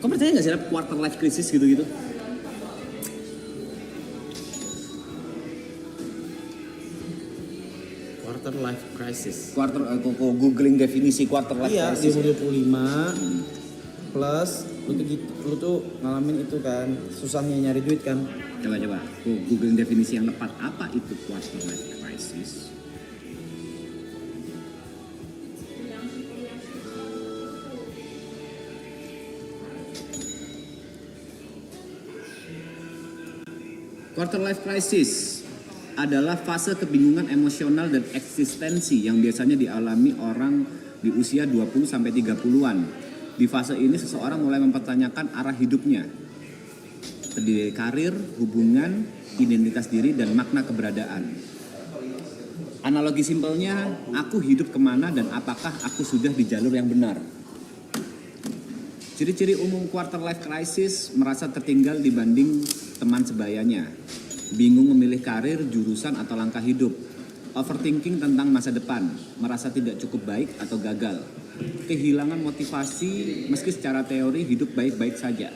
Kau percaya nggak sih ada quarter life crisis gitu-gitu? Quarter life crisis. Kau googling definisi quarter life Iya, di crisis. umur 25 plus lu tuh ngalamin itu kan, susahnya nyari duit kan. Coba. Kau googling definisi yang tepat. Apa itu quarter life crisis? Quarter life crisis adalah fase kebingungan emosional dan eksistensi yang biasanya dialami orang di usia 20 sampai 30-an. Di fase ini seseorang mulai mempertanyakan arah hidupnya. Terdiri dari karir, hubungan, identitas diri, dan makna keberadaan. Analogi simpelnya, aku hidup kemana dan apakah aku sudah di jalur yang benar? Ciri-ciri umum quarter life crisis merasa tertinggal dibanding teman sebayanya. Bingung memilih karir, jurusan, atau langkah hidup. Overthinking tentang masa depan, merasa tidak cukup baik atau gagal. Kehilangan motivasi meski secara teori hidup baik-baik saja.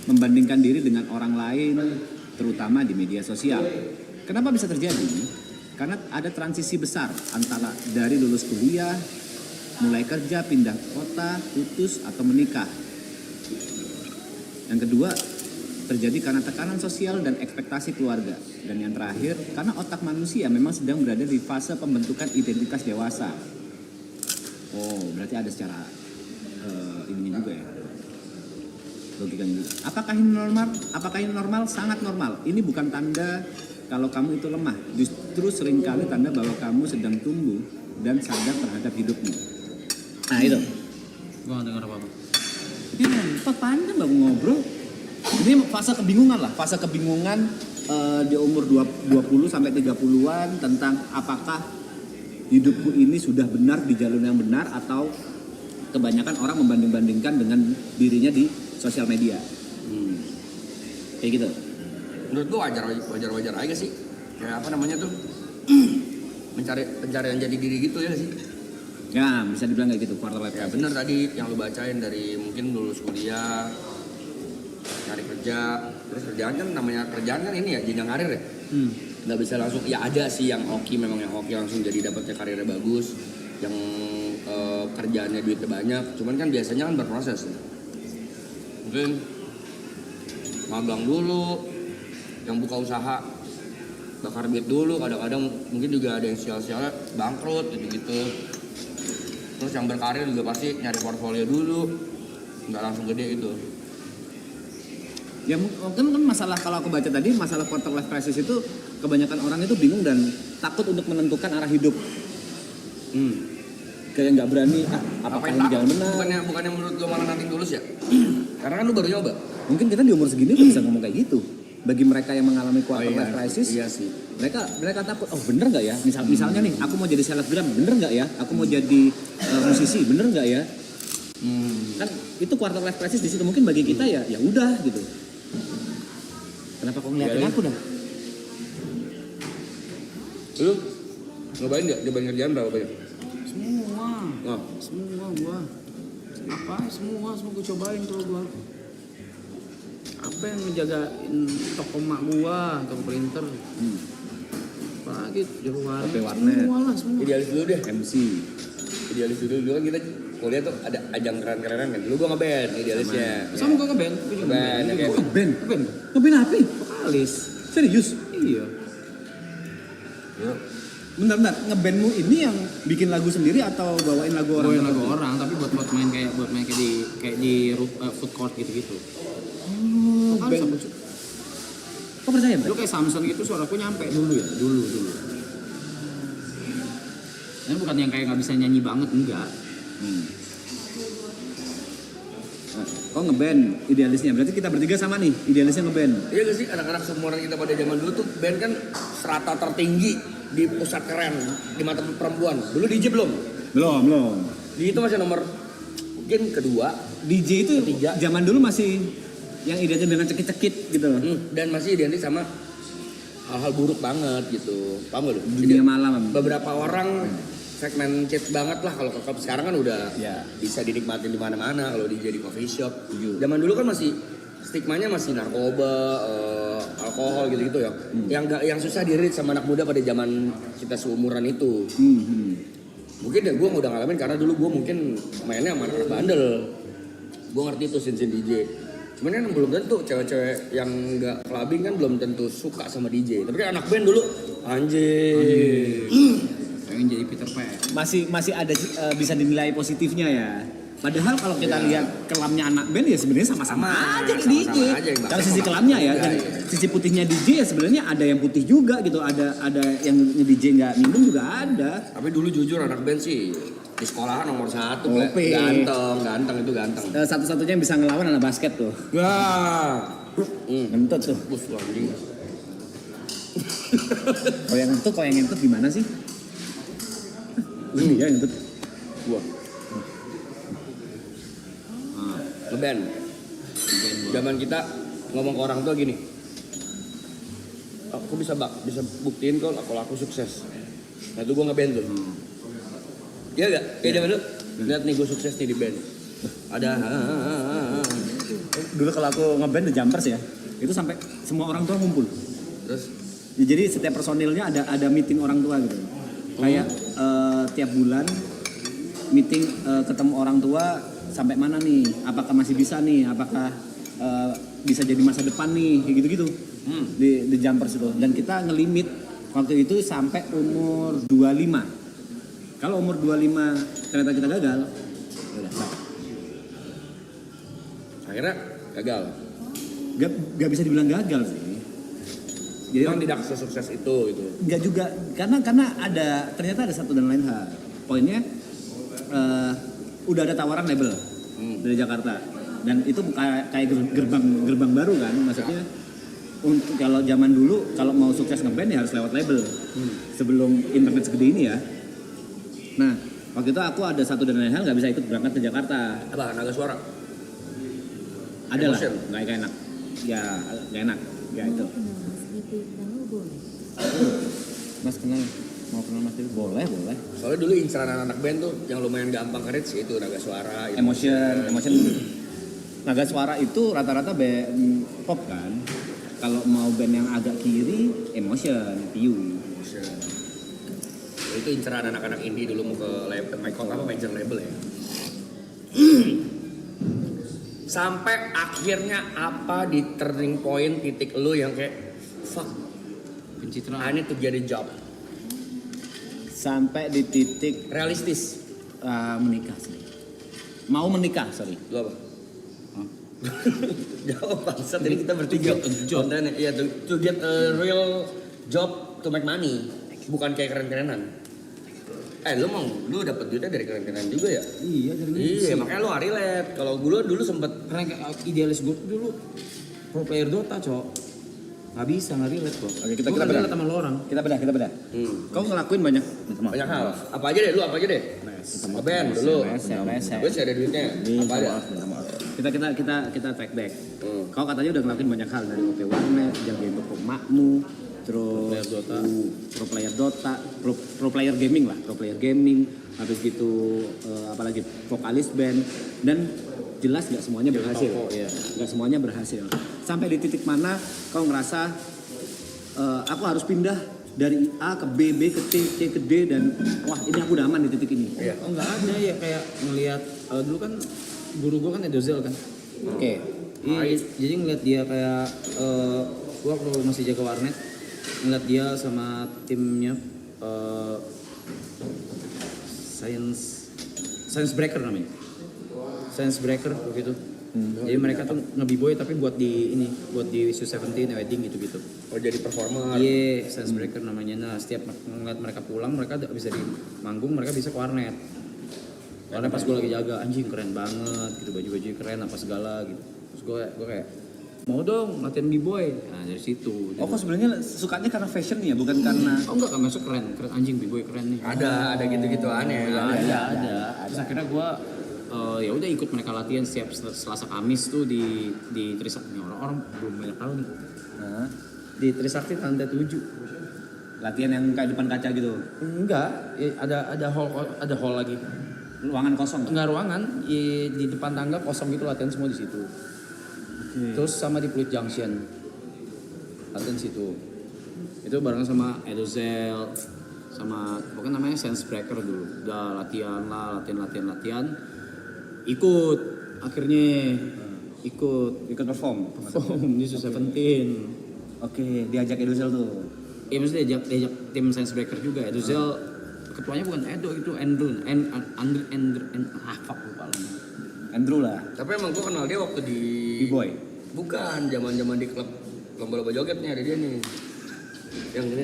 Membandingkan diri dengan orang lain, terutama di media sosial. Kenapa bisa terjadi? Karena ada transisi besar antara dari lulus kuliah, mulai kerja, pindah kota, putus, atau menikah. Yang kedua, terjadi karena tekanan sosial dan ekspektasi keluarga. Dan yang terakhir, karena otak manusia memang sedang berada di fase pembentukan identitas dewasa. Oh, berarti ada secara ini juga ya. Logikanya juga. Apakah ini normal? Apakah ini normal? Sangat normal. Ini bukan tanda kalau kamu itu lemah. Justru seringkali tanda bahwa kamu sedang tumbuh dan sadar terhadap hidupmu. Nah itu. Gua gak denger apa-apa. Ini nonton pandang baru ngobrol. Ini fase kebingungan lah, fase kebingungan di umur 20 sampai 30-an tentang apakah hidupku ini sudah benar di jalur yang benar atau kebanyakan orang membanding-bandingkan dengan dirinya di sosial media. Kayak gitu. Menurut gua wajar aja sih. Kayak apa namanya tuh? Pencarian jadi diri gitu ya sih. Ya, bisa dibilang kayak gitu, quarter life Ya crisis. bener tadi yang lu bacain dari mungkin lulus kuliah, cari kerja, terus kerjaan kan namanya kerjaan kan ini ya jenjang karir ya. Nggak bisa langsung, ya ada sih yang hoki, memang yang hoki langsung jadi dapatnya karirnya bagus, yang kerjaannya duitnya banyak, cuman kan biasanya kan berproses. Mungkin magang dulu, yang buka usaha bakar duit dulu, kadang-kadang mungkin juga ada yang sial-sialnya bangkrut gitu-gitu. Terus yang berkarir juga pasti nyari portfolio dulu, nggak langsung gede gitu. Ya mungkin kan masalah kalau aku baca tadi masalah quarter life crisis itu kebanyakan orang itu bingung dan takut untuk menentukan arah hidup. Kayak nggak berani apakah ini jalan benar. Bukannya menurut gue malah nanti tulus ya? Karena kan lu baru nyoba. Mungkin kita di umur segini udah bisa ngomong kayak gitu. Bagi mereka yang mengalami quarter life crisis, Iya sih. mereka takut, oh bener nggak ya? Misalnya nih, aku mau jadi selebgram, bener nggak ya? Aku mau jadi musisi, bener nggak ya? Kan itu quarter life crisis di situ. Mungkin bagi kita ya udah gitu. Kenapa kau ngeliatin Iya, aku dah? Lu nyobain nggak? Nyobain kerjaan berapa banyak? Semua. Oh. Semua gua. Apa? Semua gua cobain kalau gua. Apa yang ngejagain toko mak gua, toko printer. Apalagi di luar. HP warnet. Semua lah, semua. Idealis dulu deh. MC. Idealis dulu kan kita kuliah tuh ada ajang keren-kerenan kan. Dulu gua nge-band idealisnya. Sama gua ngeband. Gua juga Ngeband, ngeband. oke. Ngeband? Ngeband. Ngeband apa? Vokalis. Serius? Iya. Bentar, ngebandmu ini yang bikin lagu sendiri atau bawain lagu orang? Bawain lagu orang, tapi buat main kayak di food court gitu-gitu. Oh, Vokalis band. apa sih? Kau percaya, Lu Mbak? kayak Samson gitu suaraku nyampe dulu ya, dulu. Ini bukan yang kayak nggak bisa nyanyi banget, enggak. Nah, kau ngeband idealisnya, berarti kita bertiga sama nih, idealisnya ngeband. Iya gak sih anak-anak seumuran kita pada zaman dulu tuh band kan strata tertinggi di pusat keren di mata perempuan. Dulu DJ belum? Belum. DJ itu masih nomor mungkin kedua. DJ itu Ketiga. zaman dulu masih yang identik dengan cekit-cekit gitu loh. Dan masih identik sama hal-hal buruk banget gitu. Paham gak lu? Dunia Jadi, malam. beberapa orang segmented banget lah. Kalau ke klub sekarang kan udah Ya. bisa dinikmatin di mana-mana. Kalau DJ di coffee shop. Zaman dulu kan masih stigmanya masih narkoba, alkohol gitu-gitu ya. Yang susah di-reach sama anak muda pada zaman kita seumuran itu. Mungkin ya gue udah ngalamin karena dulu gue mungkin mainnya sama anak bandel. Gue ngerti tuh scene DJ. Cuman kan belum tentu cewek-cewek yang nggak clubbing kan belum tentu suka sama DJ. Tapi kan anak band dulu anjir. Pengen jadi Peter Pan. Masih ada bisa dinilai positifnya ya. Padahal kalau kita lihat kelamnya anak band ya sebenarnya sama-sama aja ke DJ. sama-sama aja yang Kalau sisi kelamnya ya, dan sisi putihnya DJ ya sebenarnya ada yang putih juga gitu. Ada yang DJ nggak minum juga ada. Tapi dulu jujur anak band sih di sekolahan nomor 1 Ope. ganteng itu ganteng. Satu-satunya yang bisa ngelawan anak basket tuh. Wah. Ngentut tuh. Bus anjing. Kalau yang ngentut gimana sih? Iya ngentut. Gua. Ngeband. Zaman kita ngomong ke orang tua gini. Aku bisa buktiin kalau aku sukses. Nah itu gua ngeband tuh. Iya gak? Kayak zaman dulu. Lihat nih gue sukses nih di band. Ada. Dulu kalau aku ngeband The Jumpers ya, itu sampai semua orang tua ngumpul. Terus Ya, jadi setiap personilnya ada meeting orang tua gitu. Kayak tiap bulan meeting ketemu orang tua sampai mana nih? Apakah masih bisa nih? Apakah bisa jadi masa depan nih? Kayak gitu-gitu. Di The Jumpers itu. Dan kita ngelimit waktu itu sampai umur 25. Kalau umur 25 ternyata kita gagal, ya udah. akhirnya gagal. Gak bisa dibilang gagal sih. Jadi Memang tidak sesukses itu gitu. nggak juga karena ternyata ada satu dan lain hal. Poinnya udah ada tawaran label dari Jakarta dan itu kayak gerbang baru kan, maksudnya untuk kalau zaman dulu kalau mau sukses ngeband ya harus lewat label sebelum internet segede ini ya. Nah waktu itu aku ada satu dan lain hal nggak bisa ikut berangkat ke Jakarta. Apa naga suara? Ada lah, Emotion. nggak enak. Ya nggak enak. Ya itu. Mas kenal, mau kenal Mas Dewi? Boleh. Soalnya dulu inceran anak band tuh yang lumayan gampang kredit sih itu naga suara. Emotion. Naga Suara itu rata-rata band pop kan. Kalau mau band yang agak kiri, Emotion, Piu. Itu inceran anak-anak indie dulu mau ke major label ya. Sampai akhirnya apa di turning point titik lu yang kayak fuck, Pencitraan. I need to get a job. Sampai di titik Realistis. menikah sih. Mau menikah, sorry. Lu apa? Jawab bangsa, tadi kita bertiga kontennya. Iya, to get a real job to make money. Bukan kayak keren-kerenan. Lu dapet duitnya dari keren-kerenan juga ya? Iya dari Iya, makanya lu relate. Kalau gue dulu sempet Karena idealis gue tuh dulu pro player Dota, cok. Nggak bisa, nggak relate kok. Oke, kita Gua kan bedah. relate sama lo orang. Kita bedah. Kau ngelakuin banyak banyak hal. Apa aja deh, lu apa aja deh? Ngeband dulu. Rese. Gue sih ada duitnya. Apa aja? Kita track back. Kau katanya udah ngelakuin banyak hal dari OP Warnet, jagain toko makmu, terus pro player Dota, pro player gaming, habis gitu apalagi vokalis band dan jelas nggak semuanya berhasil. Nggak semuanya berhasil. Sampai di titik mana kau ngerasa aku harus pindah dari A ke B, B ke C ke D dan wah ini aku udah aman di titik ini. Iya. Oh nggak ada ya kayak ngelihat dulu kan guru gue kan Edozel kan. Oke. Iya, jadi ngeliat dia kayak gua waktu masih jaga warnet ngeliat dia sama timnya Science Breaker namanya. Science Breaker begitu. Jadi mereka tuh nge-b-boy tapi buat di Sweet 17 wedding gitu-gitu. Oh jadi performer. Iya, Science Breaker namanya. Nah, setiap ngeliat mereka pulang, mereka bisa di manggung, mereka bisa ke warnet. Warnet pas gue lagi jaga, anjing keren banget gitu, baju-baju keren apa segala gitu. Terus gue kayak mau dong latihan b-boy. Nah, dari situ. Oh kok sebenarnya sukanya karena fashion ya, bukan karena Oh enggak, masuk keren anjing b-boy keren nih. Ada gitu-gitu aneh. Ada. Terus akhirnya gue ya udah ikut mereka latihan setiap Selasa Kamis tuh di Trisakti. Orang-orang belum banyak tahu nih. Nah, Di Trisakti lantai 7. Latihan yang kayak depan kaca gitu. Enggak, ya ada hall lagi. Ruangan kosong. Enggak ruangan, di depan tangga kosong gitu, latihan semua di situ. Terus sama di Pluit Junction. Latihan situ. Itu bareng sama Edozel, sama pokoknya namanya Sense Breaker dulu. Udah latihan. Ikut akhirnya Ikut perform. di Su-17. Oke, diajak Edozel tuh. Iya maksudnya diajak tim Sense Breaker juga. Edozel ketuanya bukan Edo, itu Andrew. Fuck lupa lah. Andrew lah. Tapi emang gue kenal dia waktu di B-boy. Bukan, zaman di klub lomba-lomba jogetnya ada dia nih. Yang ini.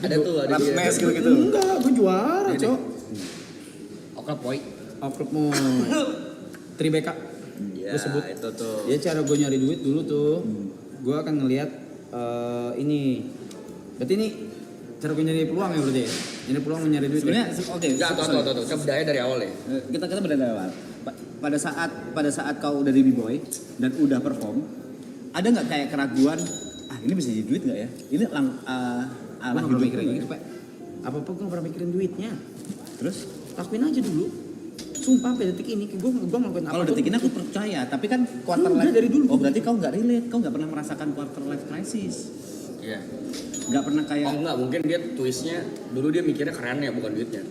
Ada tuh, ada dia. Mes gitu. Enggak, gue juara, Ini. Cok. Oke, boy. Klub mau Tribeka. Iya, Gue sebut. itu tuh. Dia cara gue nyari duit dulu tuh. Gue akan ngelihat ini. Berarti ini cara gue nyari peluang ya berarti ya? Nyari peluang nyari duit. Sebenarnya oke. Enggak, tuh. Kita bedanya dari awal ya. Kita beda dari awal. Pada saat kau udah di B-boy dan udah perform, ada nggak kayak keraguan? Ini bisa jadi duit nggak ya? Ini Gue arah gak pernah hidup mikirin gue. gitu, Pak. Apa-apa gue gak pernah mikirin duitnya. Terus Lakuin aja dulu. Sumpah sampai detik ini gue ngelakuin apa. kalau detik ini aku percaya, tapi kan quarter Enggak, life dari dulu. Oh berarti kau nggak relate, kau nggak pernah merasakan quarter life crisis, Iya. nggak pernah kayak Oh enggak, mungkin dia twistnya dulu dia mikirnya kerennya bukan duitnya.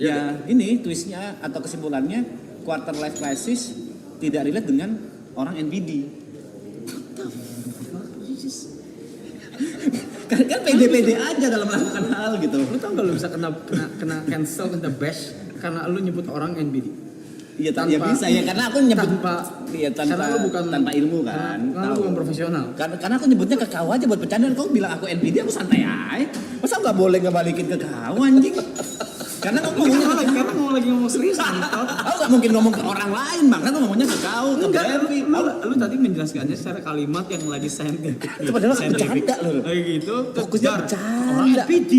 ya ini twistnya atau kesimpulannya quarter life crisis tidak relate dengan orang NPD. kan pede-pede aja dalam melakukan hal gitu. Lu tau gak lu bisa kena cancel, kena bash karena lu nyebut orang NBD? Iya, ya bisa ya karena aku nyebut Karena lu bukan tanpa ilmu kan. Karena lu Tahu. bukan profesional. Karena aku nyebutnya ke kau aja buat bercandaan. Kau bilang aku NPD, aku santai aja. Masa nggak boleh ngebalikin ke kau anjing? Karena kau ngomongnya ke kau. Karena mau lagi ngomong serius ngentot. Aku nggak mungkin ngomong ke orang lain, makanya tuh ngomongnya ke kau, ke Enggak, Devi. lu tadi menjelaskannya secara kalimat yang lagi saintifik. Itu padahal aku bercanda loh. Kayak gitu. Fokusnya Dar, bercanda. Orang NPD.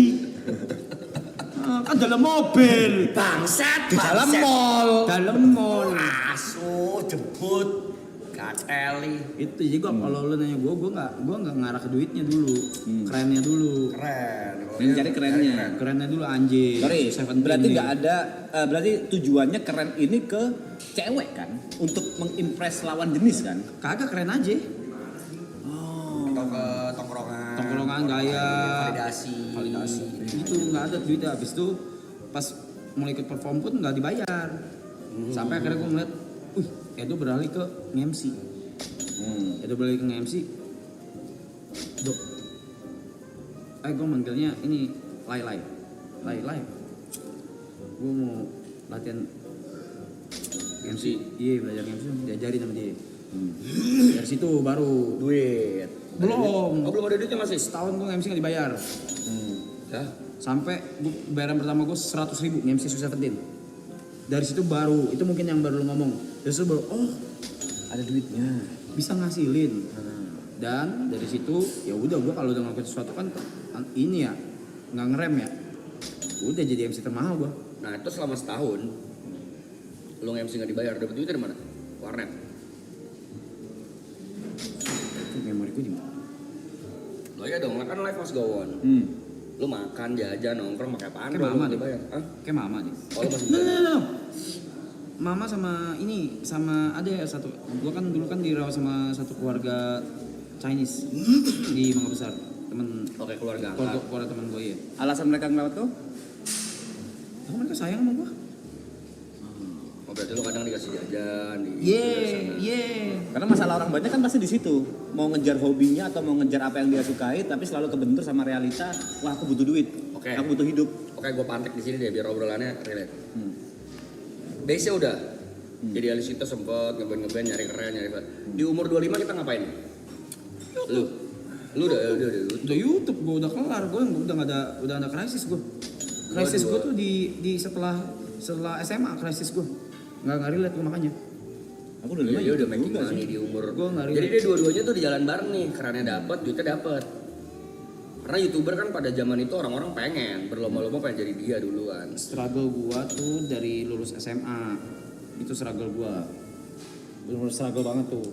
Kan dalam mobil. Bangsat, Di dalam mall. Dalam mall. Asu, jemput, kateli. Itu jadi kalau lu nanya gue nggak ngarah ke duitnya dulu, kerennya dulu, Keren. Mencari kerennya. kerennya dulu anjing. Sorry, Seventeen berarti nih. nggak ada, berarti tujuannya keren ini ke cewek kan? Untuk mengimpress lawan jenis kan? Kagak keren aja. Atau ke tongkrongan. Tongkrongan gaya. Validasi. Itu nggak ada duitnya. Habis itu pas mulai ikut perform pun nggak dibayar. Sampai akhirnya gue ngeliat, Edo beralih ke nge-MC. Edo beralih ke nge-MC. Dok, gue manggilnya ini Lai. Gue mau latihan MC. Iya, belajar MC, diajarin sama dia. Dari situ baru Duit. belum. Oh, belum ada duitnya masih. Setahun gue nge-MC nggak dibayar. Ya. Sampai bayaran pertama gue 100.000 nge-MC Su-17. Dari situ baru, itu mungkin yang baru lu ngomong. Dari situ baru, Ada duitnya. bisa ngasilin. Dan dari situ ya udah, gue kalau udah ngelakuin sesuatu kan ini ya nggak ngerem ya. Udah jadi MC termahal gue. Nah, itu selama setahun lu nge-MC nggak dibayar, dapet duit dari mana? Warnet. Memori gue di mana? Lo ya dong, kan live must go on. Lu makan, jajan, nongkrong, pakai apaan? Kayak Lu mama nggak deh. dibayar. Hah? Kayak mama nih. Oh, lu masih No. dibayar? Mama sama ini sama ada ya satu. Gue kan dulu kan dirawat sama satu keluarga Chinese di Mangga Besar. Temen Oke, keluarga angkat. keluarga teman gue ya. Alasan mereka ngelawat kau? Tapi mereka sayang sama gue. Oh, berarti lu kadang dikasih jajan, di Karena masalah orang banyak kan pasti di situ. Mau ngejar hobinya atau mau ngejar apa yang dia sukai, tapi selalu kebentur sama realita. Wah, aku butuh duit. Oke. Aku butuh hidup. Oke, gue pantek di sini deh biar obrolannya relate. Base-nya udah. Jadi Alis itu sempet ngeband nyari keren, nyari apa. Di umur 25 kita ngapain? Lu udah Udah YouTube, gue udah kelar, gue udah ada krisis gue. Krisis gue tuh di setelah SMA krisis gue. Nggak relate gue makanya. Aku udah Dia udah making juga money sih. di umur. Gua nggak Jadi relate. dia dua-duanya tuh di jalan bareng nih, kerennya dapet, duitnya dapet. Karena YouTuber kan pada zaman itu orang-orang pengen berlomba-lomba pengen jadi dia duluan. Struggle gue tuh dari lulus SMA. Itu struggle gue. Bener-bener struggle banget tuh.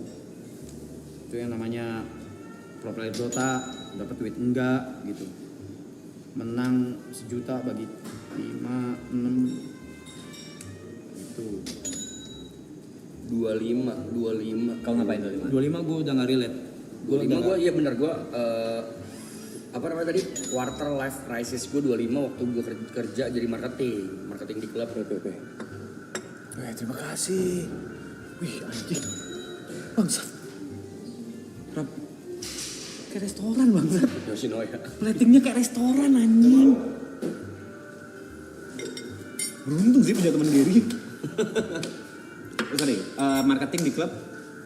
Itu yang namanya pro player Dota dapat duit enggak gitu. Menang 1 juta bagi 5, 6 gitu. 25. Kau ngapain 25? 25 gue udah nggak relate. 25 gue iya bener gue apa namanya tadi quarter life crisis gue 25 waktu gue kerja jadi marketing di klub PPP. Terima kasih. Wih anjing. Bangsat. Kayak restoran bangsat. Yoshinoya. Platingnya kayak restoran anjing. Beruntung sih punya teman Gary. Sorry, marketing di klub.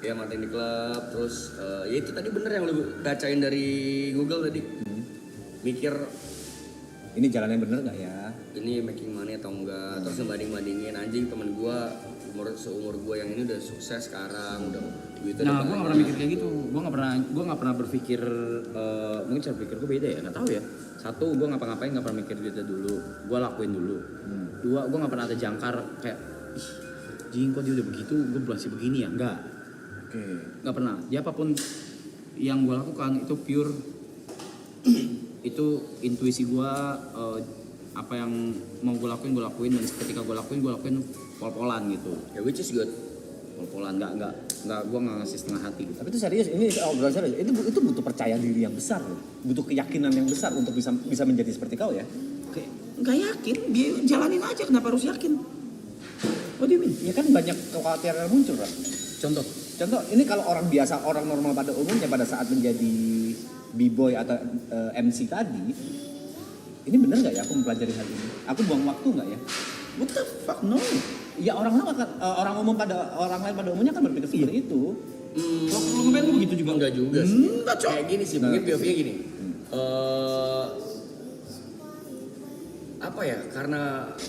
Ya marketing di klub terus ya itu tadi bener yang lu bacain dari Google tadi. Mikir Ini jalan yang bener nggak ya? ini making money atau enggak, terus ngebanding-bandingin anjing temen gue seumur gue yang ini udah sukses sekarang udah duitnya Nah, udah gue nggak pernah mikir kayak gitu. Gue nggak pernah berpikir mungkin cara pikir gue beda ya, nggak tahu ya. Satu, gue ngapa-ngapain nggak pernah mikir duitnya dulu. Gue lakuin dulu. Dua, gue nggak pernah ada jangkar kayak, ih, jing kok dia udah begitu, gue masih begini ya? Enggak, Oke. nggak pernah. Dia apapun yang gue lakukan itu pure itu intuisi gue, apa yang mau gue lakuin dan ketika gue lakuin pol-polan gitu. ya which is good. Pol-polan nggak gue nggak ngasih setengah hati gitu. Tapi itu serius, ini obrolan serius. Itu butuh percaya diri yang besar loh. Butuh keyakinan yang besar untuk bisa menjadi seperti kau ya. Kayak nggak yakin, dia jalanin aja, kenapa harus yakin? What do you mean? Ya kan banyak kekhawatiran yang muncul kan. Contoh, Ini kalau orang biasa, orang normal pada umumnya pada saat menjadi b-boy atau MC tadi, ini bener nggak ya aku mempelajari hal ini? Aku buang waktu nggak ya? what the fuck, no. Ya orang lain orang lain pada umumnya kan berpikir seperti itu. Kalau ngeband lu begitu juga? Enggak juga sih. Enggak, Cok. Kayak gini sih, mungkin POV-nya gini. Apa ya? Karena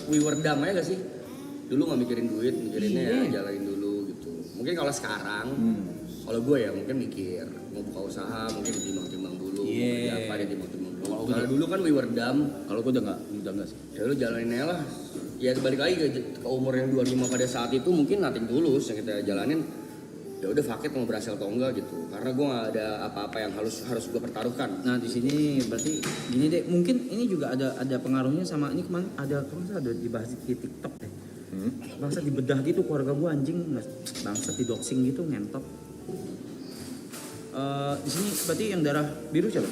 we were dumb aja gak sih? Dulu nggak mikirin duit, mikirinnya ya jalanin dulu gitu. Mungkin kalau sekarang, kalau gue ya mungkin mikir mau buka usaha, mungkin ditimbang-timbang dulu. Iya. Apa ditimbang-timbang dulu. Kalau dulu kan we were dumb. Kalau gue udah nggak sih. Ya lu jalanin aja lah. Ya balik lagi ke umur yang 25 pada saat itu mungkin nothing tulus yang kita jalanin. Ya udah fuck it mau berhasil atau enggak gitu. Karena gue nggak ada apa-apa yang harus gue pertaruhkan. Nah di sini berarti gini deh, mungkin ini juga ada pengaruhnya sama ini kemarin ada dibahas di TikTok deh. Bangsa dibedah gitu keluarga gue anjing, bangsa di doxing gitu ngentot. Di sini berarti yang darah biru siapa?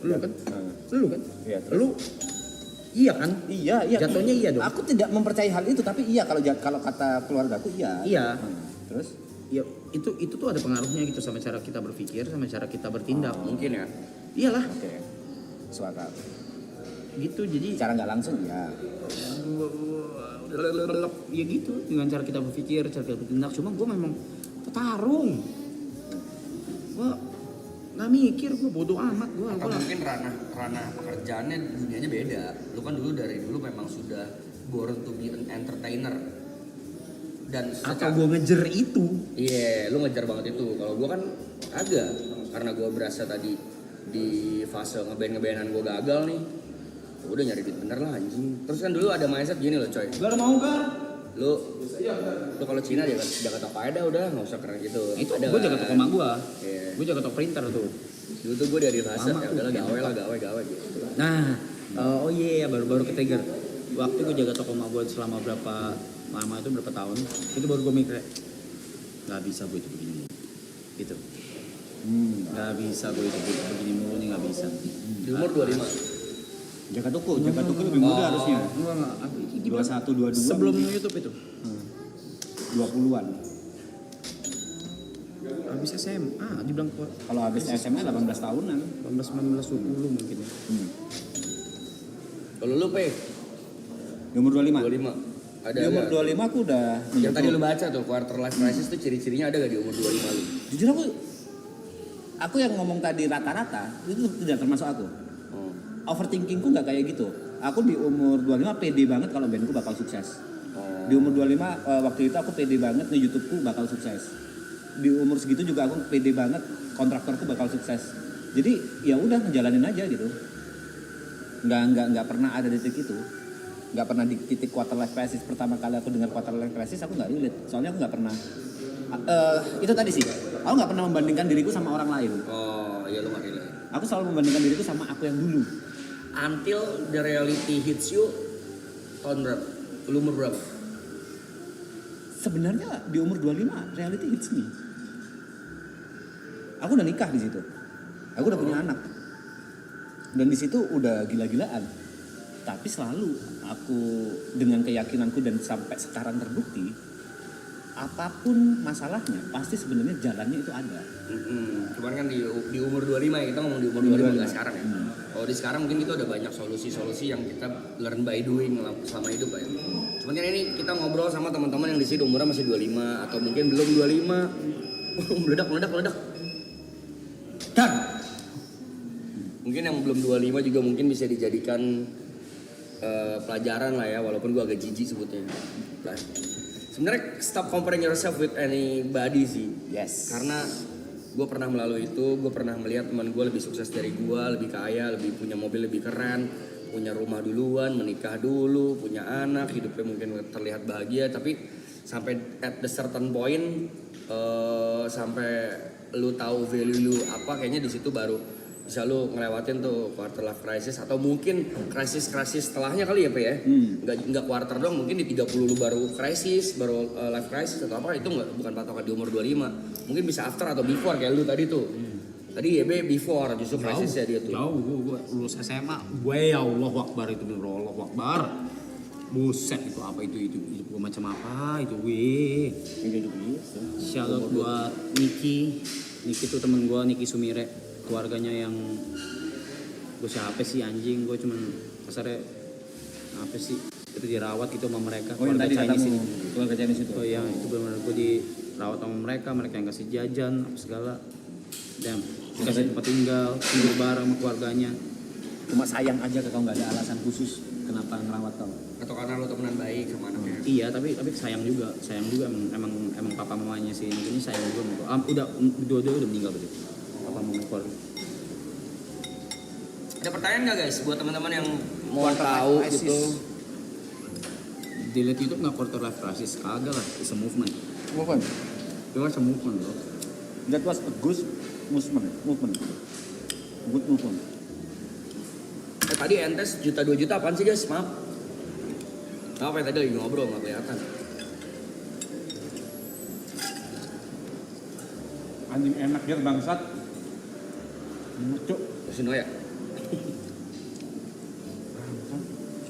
Lu kan? Lu kan? Iya, terus? Lu iya kan? Iya. Jatuhnya iya dong. Aku tidak mempercayai hal itu, tapi iya kalau kata keluargaku iya. Iya. Terus? Ya itu tuh ada pengaruhnya gitu sama cara kita berpikir, sama cara kita bertindak. Mungkin ya. Iyalah. Oke. Suara. Gitu jadi Cara nggak langsung ya. ya gitu dengan cara kita berpikir, cara kita bertindak. Cuma gue memang petarung. Gue nggak mikir, gue bodoh amat gue. Atau mungkin ranah pekerjaannya dunianya beda. Lu kan dari dulu memang sudah born to be an entertainer. Dan Atau gue ngejer itu. Iya, lu ngejar banget itu. Kalau gue kan agak, karena gue berasa tadi di fase ngeband-ngebandan gue gagal nih. Gue udah nyari duit bener lah anjing. Terus kan dulu ada mindset gini loh coy. Gak mau kan? Lu kalau Cina jaga toko aja udah, nggak usah keren gitu. Itu Ada gue jaga kan? toko emak gue. Iya. Gue jaga toko printer tuh. Dulu tuh gue dari fase Mama ya tuh udahlah kayak gawe gitu. Nah, oh iya baru ke trigger. Waktu gue jaga toko emak gue selama berapa lama itu berapa tahun, itu baru gue mikir nggak bisa gue itu begini, gitu. Nggak bisa gue itu begini mulu nih, nggak bisa. Di umur 25. Jaga toko lebih muda harusnya. Enggak. 21, 22. Sebelum YouTube itu. 20-an. Habis SMA, dibilang kuat. Kalau habis SMA 18 tahunan. 18, 19, 20 mungkin ya. Kalau lu Pe, Di umur 25. 25. Ada Di umur nggak? 25 aku udah Yang tadi lu baca tuh quarter life crisis tuh ciri-cirinya ada gak di umur 25 lu? Jujur aku yang ngomong tadi rata-rata itu tidak termasuk aku. Oh. Overthinkingku nggak kayak gitu. Aku di umur 25 pede banget kalau bandku bakal sukses. Di umur 25 waktu itu aku pede banget nih YouTubeku bakal sukses. Di umur segitu juga aku pede banget kontraktorku bakal sukses. Jadi ya udah ngejalanin aja gitu. Nggak pernah ada di titik itu. Nggak pernah di titik quarter life crisis. Pertama kali aku dengar quarter life crisis aku nggak relate. Soalnya aku nggak pernah. Itu tadi sih Aku nggak pernah membandingkan diriku sama orang lain. Oh iya lu nggak relate. Aku selalu membandingkan diriku sama aku yang dulu. Until the reality hits you, tahun berapa? Lu umur berapa? Sebenarnya di umur 25 reality hits me. Aku udah nikah di situ. Aku udah punya anak. Dan di situ udah gila-gilaan. Tapi selalu aku dengan keyakinanku dan sampai sekarang terbukti, apapun masalahnya pasti sebenarnya jalannya itu ada. Cuman kan di umur 25 ya, kita ngomong di umur 25 nggak sekarang ya. Kalau di sekarang mungkin kita udah banyak solusi-solusi yang kita learn by doing selama hidup ya. Cuman kan ini kita ngobrol sama teman-teman yang di sini umurnya masih 25 atau mungkin belum 25. meledak. Dan mungkin yang belum 25 juga mungkin bisa dijadikan pelajaran lah ya, walaupun gua agak jijik sebutnya. Sebenarnya stop comparing yourself with anybody sih. Yes. Karena gue pernah melalui itu, gue pernah melihat teman gue lebih sukses dari gue, lebih kaya, lebih punya mobil lebih keren, punya rumah duluan, menikah dulu, punya anak, hidupnya mungkin terlihat bahagia, tapi sampai at the certain point, sampai lu tahu value lu apa, kayaknya di situ baru bisa lu ngelewatin tuh quarter life crisis atau mungkin krisis setelahnya kali ya Pe ya. Nggak quarter dong, mungkin di 30 lu baru krisis, baru life crisis atau apa, itu bukan patokan di umur 25. Mungkin bisa after atau before kayak lu tadi tuh. Tadi YB before justru krisisnya dia tuh. Jauh, gue lulus SMA, gue ya Allah Akbar itu bener Allah Akbar. Buset itu apa itu gue macam apa itu weh. Shout out buat Niki tuh temen gue, Niki Sumire. Keluarganya yang gue siapa sih anjing, gue cuman kasarnya apa sih itu dirawat gitu sama mereka. Oh yang tadi Chinese katamu keluarga Chinese itu. Oh iya itu benar gue dirawat sama mereka yang kasih jajan apa segala, dan dikasih tempat tinggal, tidur bareng sama keluarganya. Cuma sayang aja kau nggak ada alasan khusus kenapa ngerawat kau. Atau karena lu temenan baik sama anaknya. Iya tapi sayang juga emang papa mamanya si ini sayang juga. Udah dua-dua udah meninggal begitu. Papa mama keluarga. Ada pertanyaan nggak guys buat teman-teman yang mau tahu gitu? Dilihat YouTube nggak quarter life crisis, kagak lah, it's a movement. Movement. Itu was a movement bro. That was a good movement. Good movement. Tadi entes juta 2 juta apaan sih guys? Maaf. Apa ya tadi lagi ngobrol nggak kelihatan. Anjing enak ya bangsat. Cuk. Terus ya.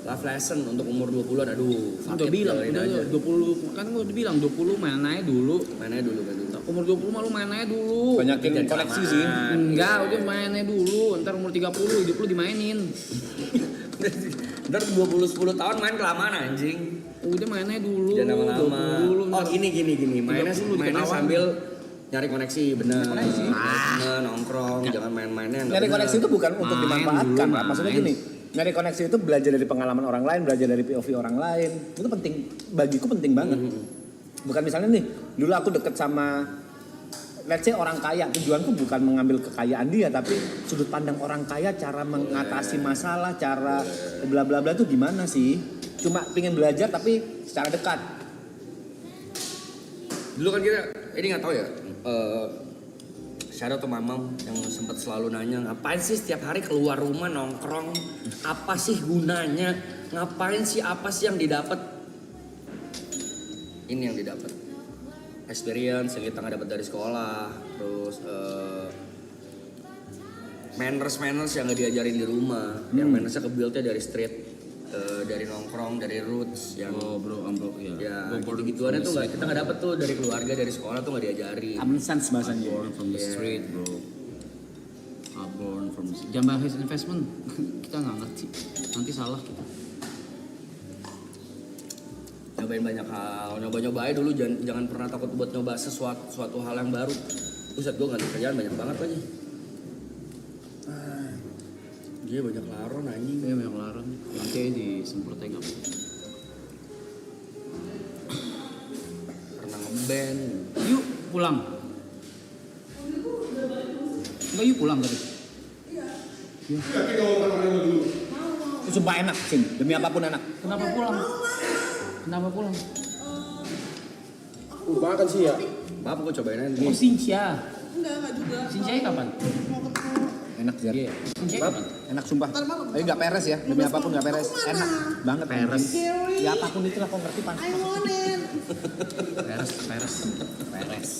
Life lesson untuk umur 20-an, aduh. Udah bilang, udah 20, kan gue udah bilang 20 main aja dulu. Mainnya dulu kan dulu. Umur 20 mah lu main aja dulu. Banyakin koleksi sih. Enggak, udah main aja dulu. Ntar umur 30 hidup lu dimainin. Ntar 10 tahun main kelamaan anjing. Udah main aja dulu. Jangan lama-lama. 20, Oh gini. Mainnya 30 mainnya diketawain. sambil nyari koneksi, bener. Nongkrong, jangan main-mainnya. Nyari koneksi itu bukan untuk Main dimanfaatkan, dulu, Pak. Maksudnya main. gini, nyari koneksi itu belajar dari pengalaman orang lain, belajar dari POV orang lain. Itu penting, bagiku penting banget. Bukan misalnya nih, dulu aku deket sama let's say orang kaya, tujuanku bukan mengambil kekayaan dia, tapi sudut pandang orang kaya, cara mengatasi masalah, cara bla bla bla itu gimana sih? Cuma pengen belajar tapi secara dekat. Dulu kan kita, ini nggak tahu ya, shout out to Mamam yang sempat selalu nanya, ngapain sih setiap hari keluar rumah nongkrong? Apa sih gunanya? Ngapain sih, apa sih yang didapat? Ini yang didapat. Experience yang kita nggak dapat dari sekolah, terus manners yang nggak diajarin di rumah, yang mannersnya kebuildnya dari street, dari nongkrong, dari roots, yang bro, ya. ya gitu-gituannya tuh kita nggak dapet tuh dari keluarga, dari sekolah tuh nggak diajari. Common sense bahasanya. Born from the street bro. Born from the street. Jangan bahas investment. Kita nggak ngerti. Nanti salah kita. Nyobain banyak hal, nyoba aja dulu, jangan pernah takut buat nyoba suatu hal yang baru. Buset, gue nggak ada kerjaan banyak banget lagi. Dia banyak laron anjing. Iya banyak laron. Nanti disemprot aja nggak apa. Pernah ngeband. Yuk pulang. Enggak yuk pulang tadi. Iya. Sumpah enak, Cing. Demi apapun enak. Kenapa pulang? Kenapa pulang? Aku Makan sih ya. Maaf, gue cobain aja. Oh, Sincia. Enggak juga. Sincia kapan? Mau ketemu. Enak Jar. Iya. Sincia kapan? Enak sumpah. Tapi nggak peres ya, demi apapun nggak peres. Enak banget peres. Ya apapun itu lah kau ngerti pan. I want it. Peres.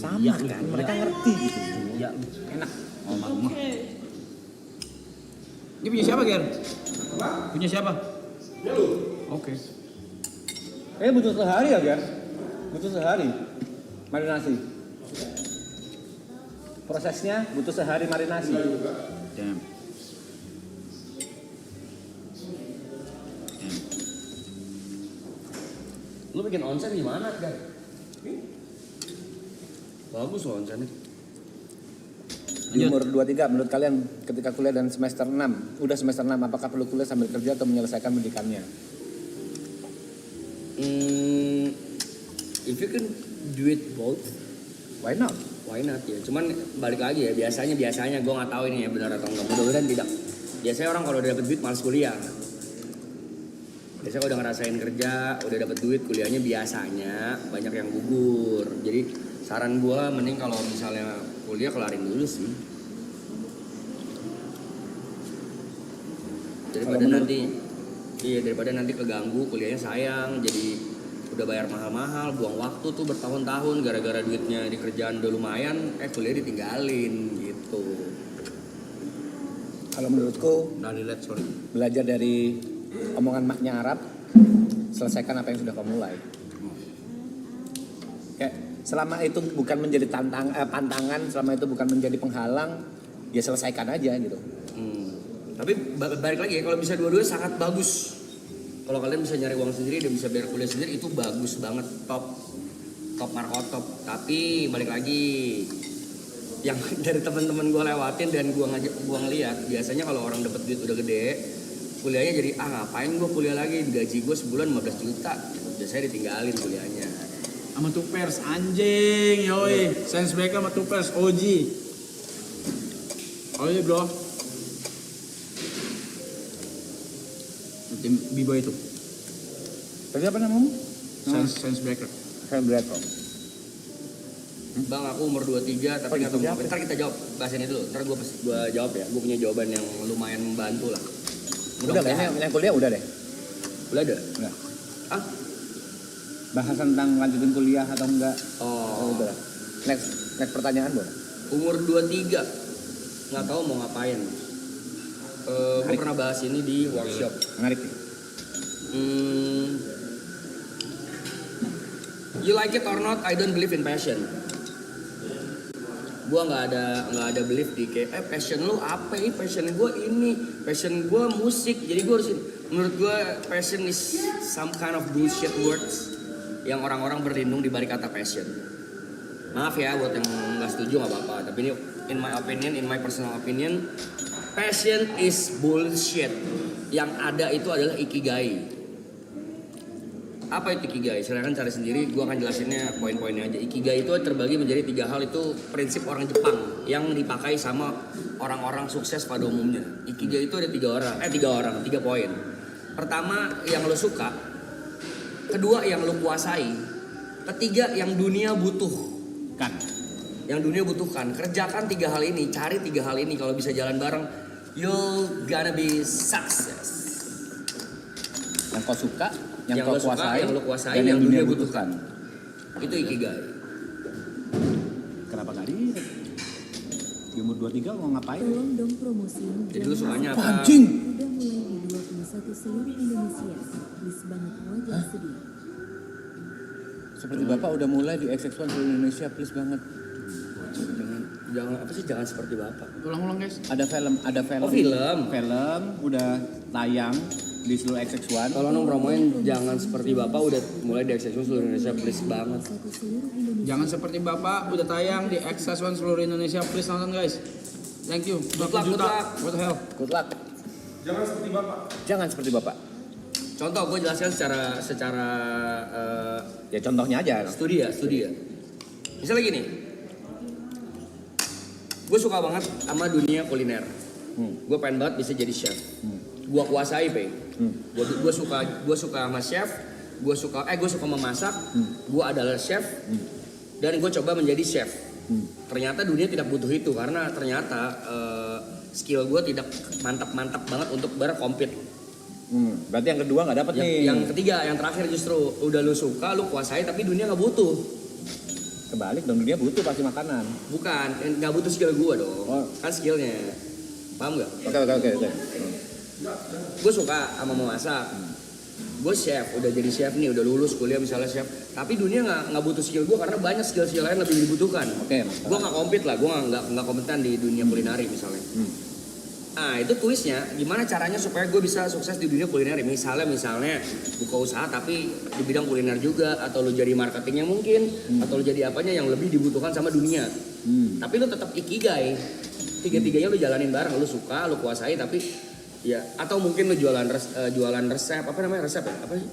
Sama Iya, kan, iya. mereka ngerti gitu. Ya, Enak. Oke. Ini punya siapa, Ger? Punya siapa? Oke. Butuh sehari ya Ger? Butuh sehari marinasi. Prosesnya butuh sehari marinasi. Damn. Lu bikin onsen gimana, Gar? Bagus loh onsennya. Di umur 23 menurut kalian ketika kuliah dan semester 6, udah semester 6 apakah perlu kuliah sambil kerja atau menyelesaikan pendidikannya? If you can do it both, Why not? why not ya? Cuman balik lagi ya, biasanya gue nggak tahu ini ya benar atau enggak. Mudah-mudahan tidak. Biasanya orang kalau udah dapet duit malas kuliah. Biasanya kalau udah ngerasain kerja, udah dapet duit, kuliahnya biasanya banyak yang gugur. Jadi saran gue mending kalau misalnya kuliah kelarin dulu sih. Daripada nanti keganggu kuliahnya sayang, jadi udah bayar mahal-mahal, buang waktu tuh bertahun-tahun gara-gara duitnya di kerjaan udah lumayan, kuliah ditinggalin gitu. Kalau menurutku Sorry. belajar dari omongan maknya Arab, selesaikan apa yang sudah kau mulai. Kayak selama itu bukan menjadi pantangan, selama itu bukan menjadi penghalang, ya selesaikan aja gitu. Tapi balik lagi ya, kalau bisa dua-duanya sangat bagus. Kalau kalian bisa nyari uang sendiri dan bisa bayar kuliah sendiri, itu bagus banget, top markotop. Tapi balik lagi, yang dari teman-teman gue lewatin dan gue ngeliat, biasanya kalau orang dapet duit udah gede, kuliahnya jadi ngapain gue kuliah lagi, gaji gue sebulan 15 juta, biasanya ditinggalin kuliahnya. Sama Tupers anjing, yoi. Sense Breaker sama Tupers OG. Oh iya, bro. Tim B-boy itu. Tadi apa namamu? Sense Breaker. Saya Breaker. Bang, aku umur 23 tapi nggak tahu apa. Ntar kita jawab bahas ini dulu. Ntar gue jawab ya. Gue punya jawaban yang lumayan membantu lah. Udah kayaknya yang kuliah udah deh. Udah ada? Udah. Ah? Bahas tentang lanjutin kuliah atau enggak? Oh. Udah. Next pertanyaan boleh. Umur 23 nggak tahu mau ngapain. Gue pernah bahas ini di workshop. Menarik nih. You like it or not, I don't believe in passion. Gue nggak ada belief di kayak passion lu apa ini? Passion gue ini, passion gue musik. Jadi gue harus, menurut gue passion is some kind of bullshit words yang orang-orang berlindung di balik kata passion. Maaf ya buat yang nggak setuju nggak apa-apa. Tapi ini in my personal opinion, passion is bullshit. Yang ada itu adalah ikigai. Apa itu ikigai? Silahkan cari sendiri, gue akan jelasinnya poin-poinnya aja. Ikigai itu terbagi menjadi 3 hal, itu prinsip orang Jepang yang dipakai sama orang-orang sukses pada umumnya. Ikigai itu ada 3 poin. Pertama, yang lo suka. Kedua, yang lo kuasai. Ketiga, yang dunia butuhkan. Yang dunia butuhkan. Kerjakan 3 hal ini, cari 3 hal ini. Kalau bisa jalan bareng, you're gonna be success. Yang kau suka, yang lo kau suka, yang lo kuasai, dan yang dunia butuhkan. Itu ikigai. Kenapa gak di umur 23 mau ngapain? Tolong dong promosiin. Jadi lu sukanya apa? Anjing! Udah mulai di 21 seluruh Indonesia. Please banget wajah sedih. Seperti Bapak udah mulai di XX1 seluruh Indonesia, please banget. Jangan seperti Bapak. Ulang-ulang, guys. Ada film. Oh, film. Film udah tayang di seluruh XX1. Tolong dong promoin jangan seperti Bapak udah mulai di Execution seluruh Indonesia, please banget. Jangan seperti Bapak, udah tayang di Access One seluruh Indonesia. Please nonton, guys. Thank you. Good luck, good luck. What the hell? Good luck. Jangan seperti Bapak. Jangan seperti Bapak. Contoh gue jelaskan secara Ya contohnya aja. studi ya. Misalnya gini. Gue suka banget sama dunia kuliner. Gue pengen banget bisa jadi chef. Gue kuasai, Pe. Gue suka sama chef. gue suka memasak, gue adalah chef, dan gue coba menjadi chef. Ternyata dunia tidak butuh itu karena ternyata skill gue tidak mantap-mantap banget untuk berkompet. Berarti yang kedua nggak dapat nih. Yang ketiga, yang terakhir justru udah lu suka, lu kuasai, tapi dunia nggak butuh. Kebalik dong, dunia butuh pasti makanan. Bukan, nggak butuh skill gue dong. Oh. Kan skillnya, paham nggak? Oke. Gue suka sama memasak. Gue chef, udah jadi chef nih, udah lulus kuliah misalnya chef. Tapi dunia nggak butuh skill gue karena banyak skill lain lebih dibutuhkan. Oke. Gue nggak kompet lah, gue nggak kompeten di dunia kulineri misalnya. Nah itu twistnya, gimana caranya supaya gue bisa sukses di dunia kulineri. Misalnya buka usaha tapi di bidang kuliner juga, atau lu jadi marketingnya mungkin, atau lu jadi apanya yang lebih dibutuhkan sama dunia. Tapi lu tetap ikigai, tiga-tiganya lu jalanin bareng, lu suka, lu kuasai, tapi ya atau mungkin lu jualan resep, apa namanya resep ya, apa sih?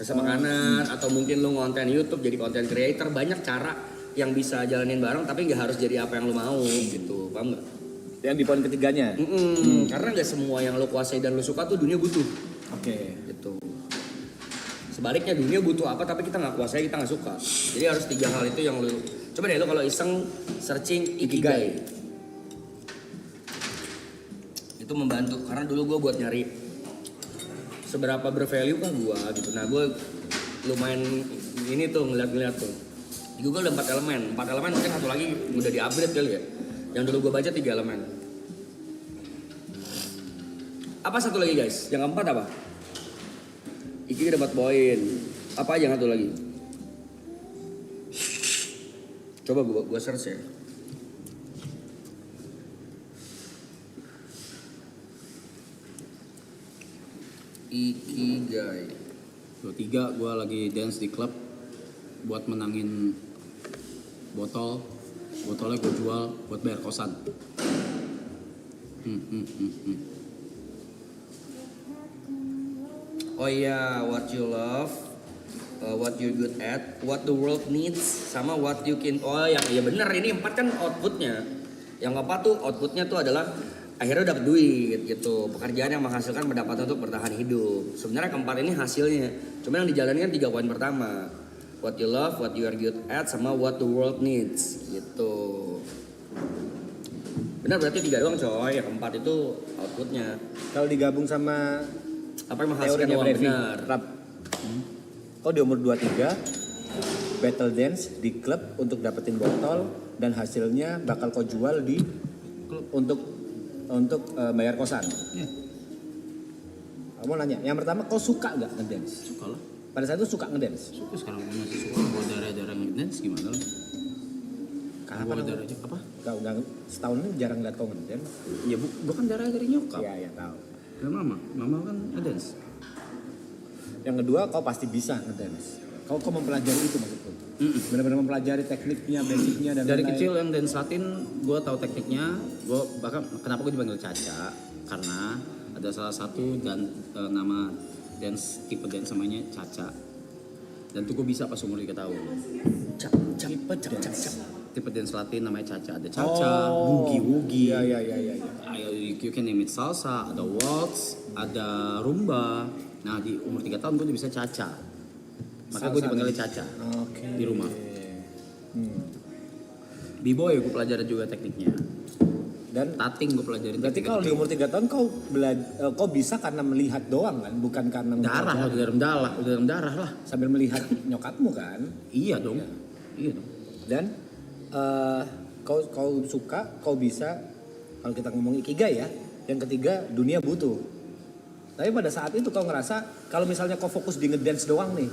Resep makanan, atau mungkin lu ngonten YouTube jadi content creator. Banyak cara yang bisa jalanin bareng, tapi nggak harus jadi apa yang lu mau gitu, paham nggak? Yang di poin ketiganya. Karena nggak semua yang lo kuasai dan lo suka tuh dunia butuh. Oke. Gitu. Sebaliknya dunia butuh apa tapi kita nggak kuasai, kita nggak suka. Jadi harus 3 hal itu yang lo. Coba deh lo kalau iseng searching ikigai. Itu membantu karena dulu gue buat nyari seberapa bervalue kah gue gitu. Nah gue lumayan ini tuh ngeliat tuh. Di Google ada 4 elemen. 4 elemen mungkin satu lagi udah di-upgrade kali ya. Yang dulu gue baca 3 elemen. Apa satu lagi guys? Yang keempat apa? Iki dapat poin. Apa aja yang satu lagi? Coba gue search ya. Ikigai. 3 gue lagi dance di klub buat menangin botolnya gue jual buat bayar kosan. Oh iya, what you love, what you good at, what the world needs, sama what you can. Oh yang ya benar, ini 4 kan outputnya. Yang 4 tuh outputnya tuh adalah akhirnya dapat duit gitu, pekerjaan yang menghasilkan pendapatan untuk bertahan hidup. Sebenarnya keempat ini hasilnya, cuma yang dijalani kan 3 poin pertama. What you love, what you are good at, sama what the world needs gitu. Benar berarti 3 doang coy, yang keempat itu outputnya. Kalau digabung sama Apa yang menghasilkan teorinya uang Brevi, benar? Kau di umur 23 battle dance di klub untuk dapetin botol dan hasilnya bakal kau jual di untuk bayar kosan. Iya. Kamu nanya, yang pertama kau suka nggak ngedance? Suka lah. Pada saat itu suka ngedance? Suka sekarang gue masih suka. Buat daerah-daerah ngedance gimana lo? Kapan Buat kamu? daerah aja apa? Kau nggak setahun ini jarang lihat kau ngedance? Ya bukan daerah dari nyokap. Iya tahu. Dan mama kan ngedance. Yang kedua kau pasti bisa ngedance. Kau mempelajari itu maksudku. Benar-benar mempelajari tekniknya, basicnya dan Dari lain-lain. kecil yang dance Latin, gue tahu tekniknya. Gue bahkan kenapa gue dipanggil Caca? Karena ada salah satu dan nama dance tipe dance namanya Caca. Dan tuh gue bisa pas umur 3 tahun. Tipe dance Latin namanya Caca. Ada Caca, Boogie. Iya. You can name it salsa, ada waltz, ada rumba. Nah di umur 3 tahun gue udah bisa Caca. Maka gue dipanggil Caca Oke. di rumah. B-boy gue pelajarin juga tekniknya. Dan Tating gue pelajarin. berarti kalau di umur 3 tahun kau bisa karena melihat doang kan, bukan karena darah lah, udah dalam darah lah. sambil melihat nyokapmu kan. Iya dong. Iya dong. Dan kau suka, kau bisa, kalau kita ngomong ikigai ya, yang ketiga dunia butuh. Tapi pada saat itu kau ngerasa kalau misalnya kau fokus di ngedance doang nih,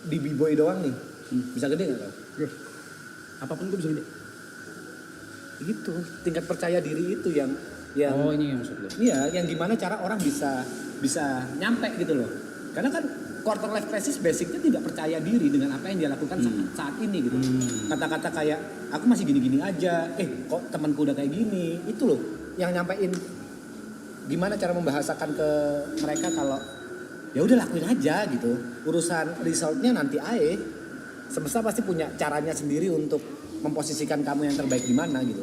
di b-boy doang nih, bisa gede nggak kau? Apapun gue bisa gede. Gitu, tingkat percaya diri itu yang Oh ini yang maksud lo. iya, yang gimana cara orang bisa nyampe gitu loh. Karena kan quarter life crisis basicnya tidak percaya diri dengan apa yang dia lakukan saat ini gitu. Kata-kata kayak aku masih gini-gini aja, kok temanku udah kayak gini, itu loh yang nyampein gimana cara membahasakan ke mereka kalau ya udah lakuin aja gitu. Urusan resultnya nanti aja. Semesta pasti punya caranya sendiri untuk memposisikan kamu yang terbaik di mana gitu.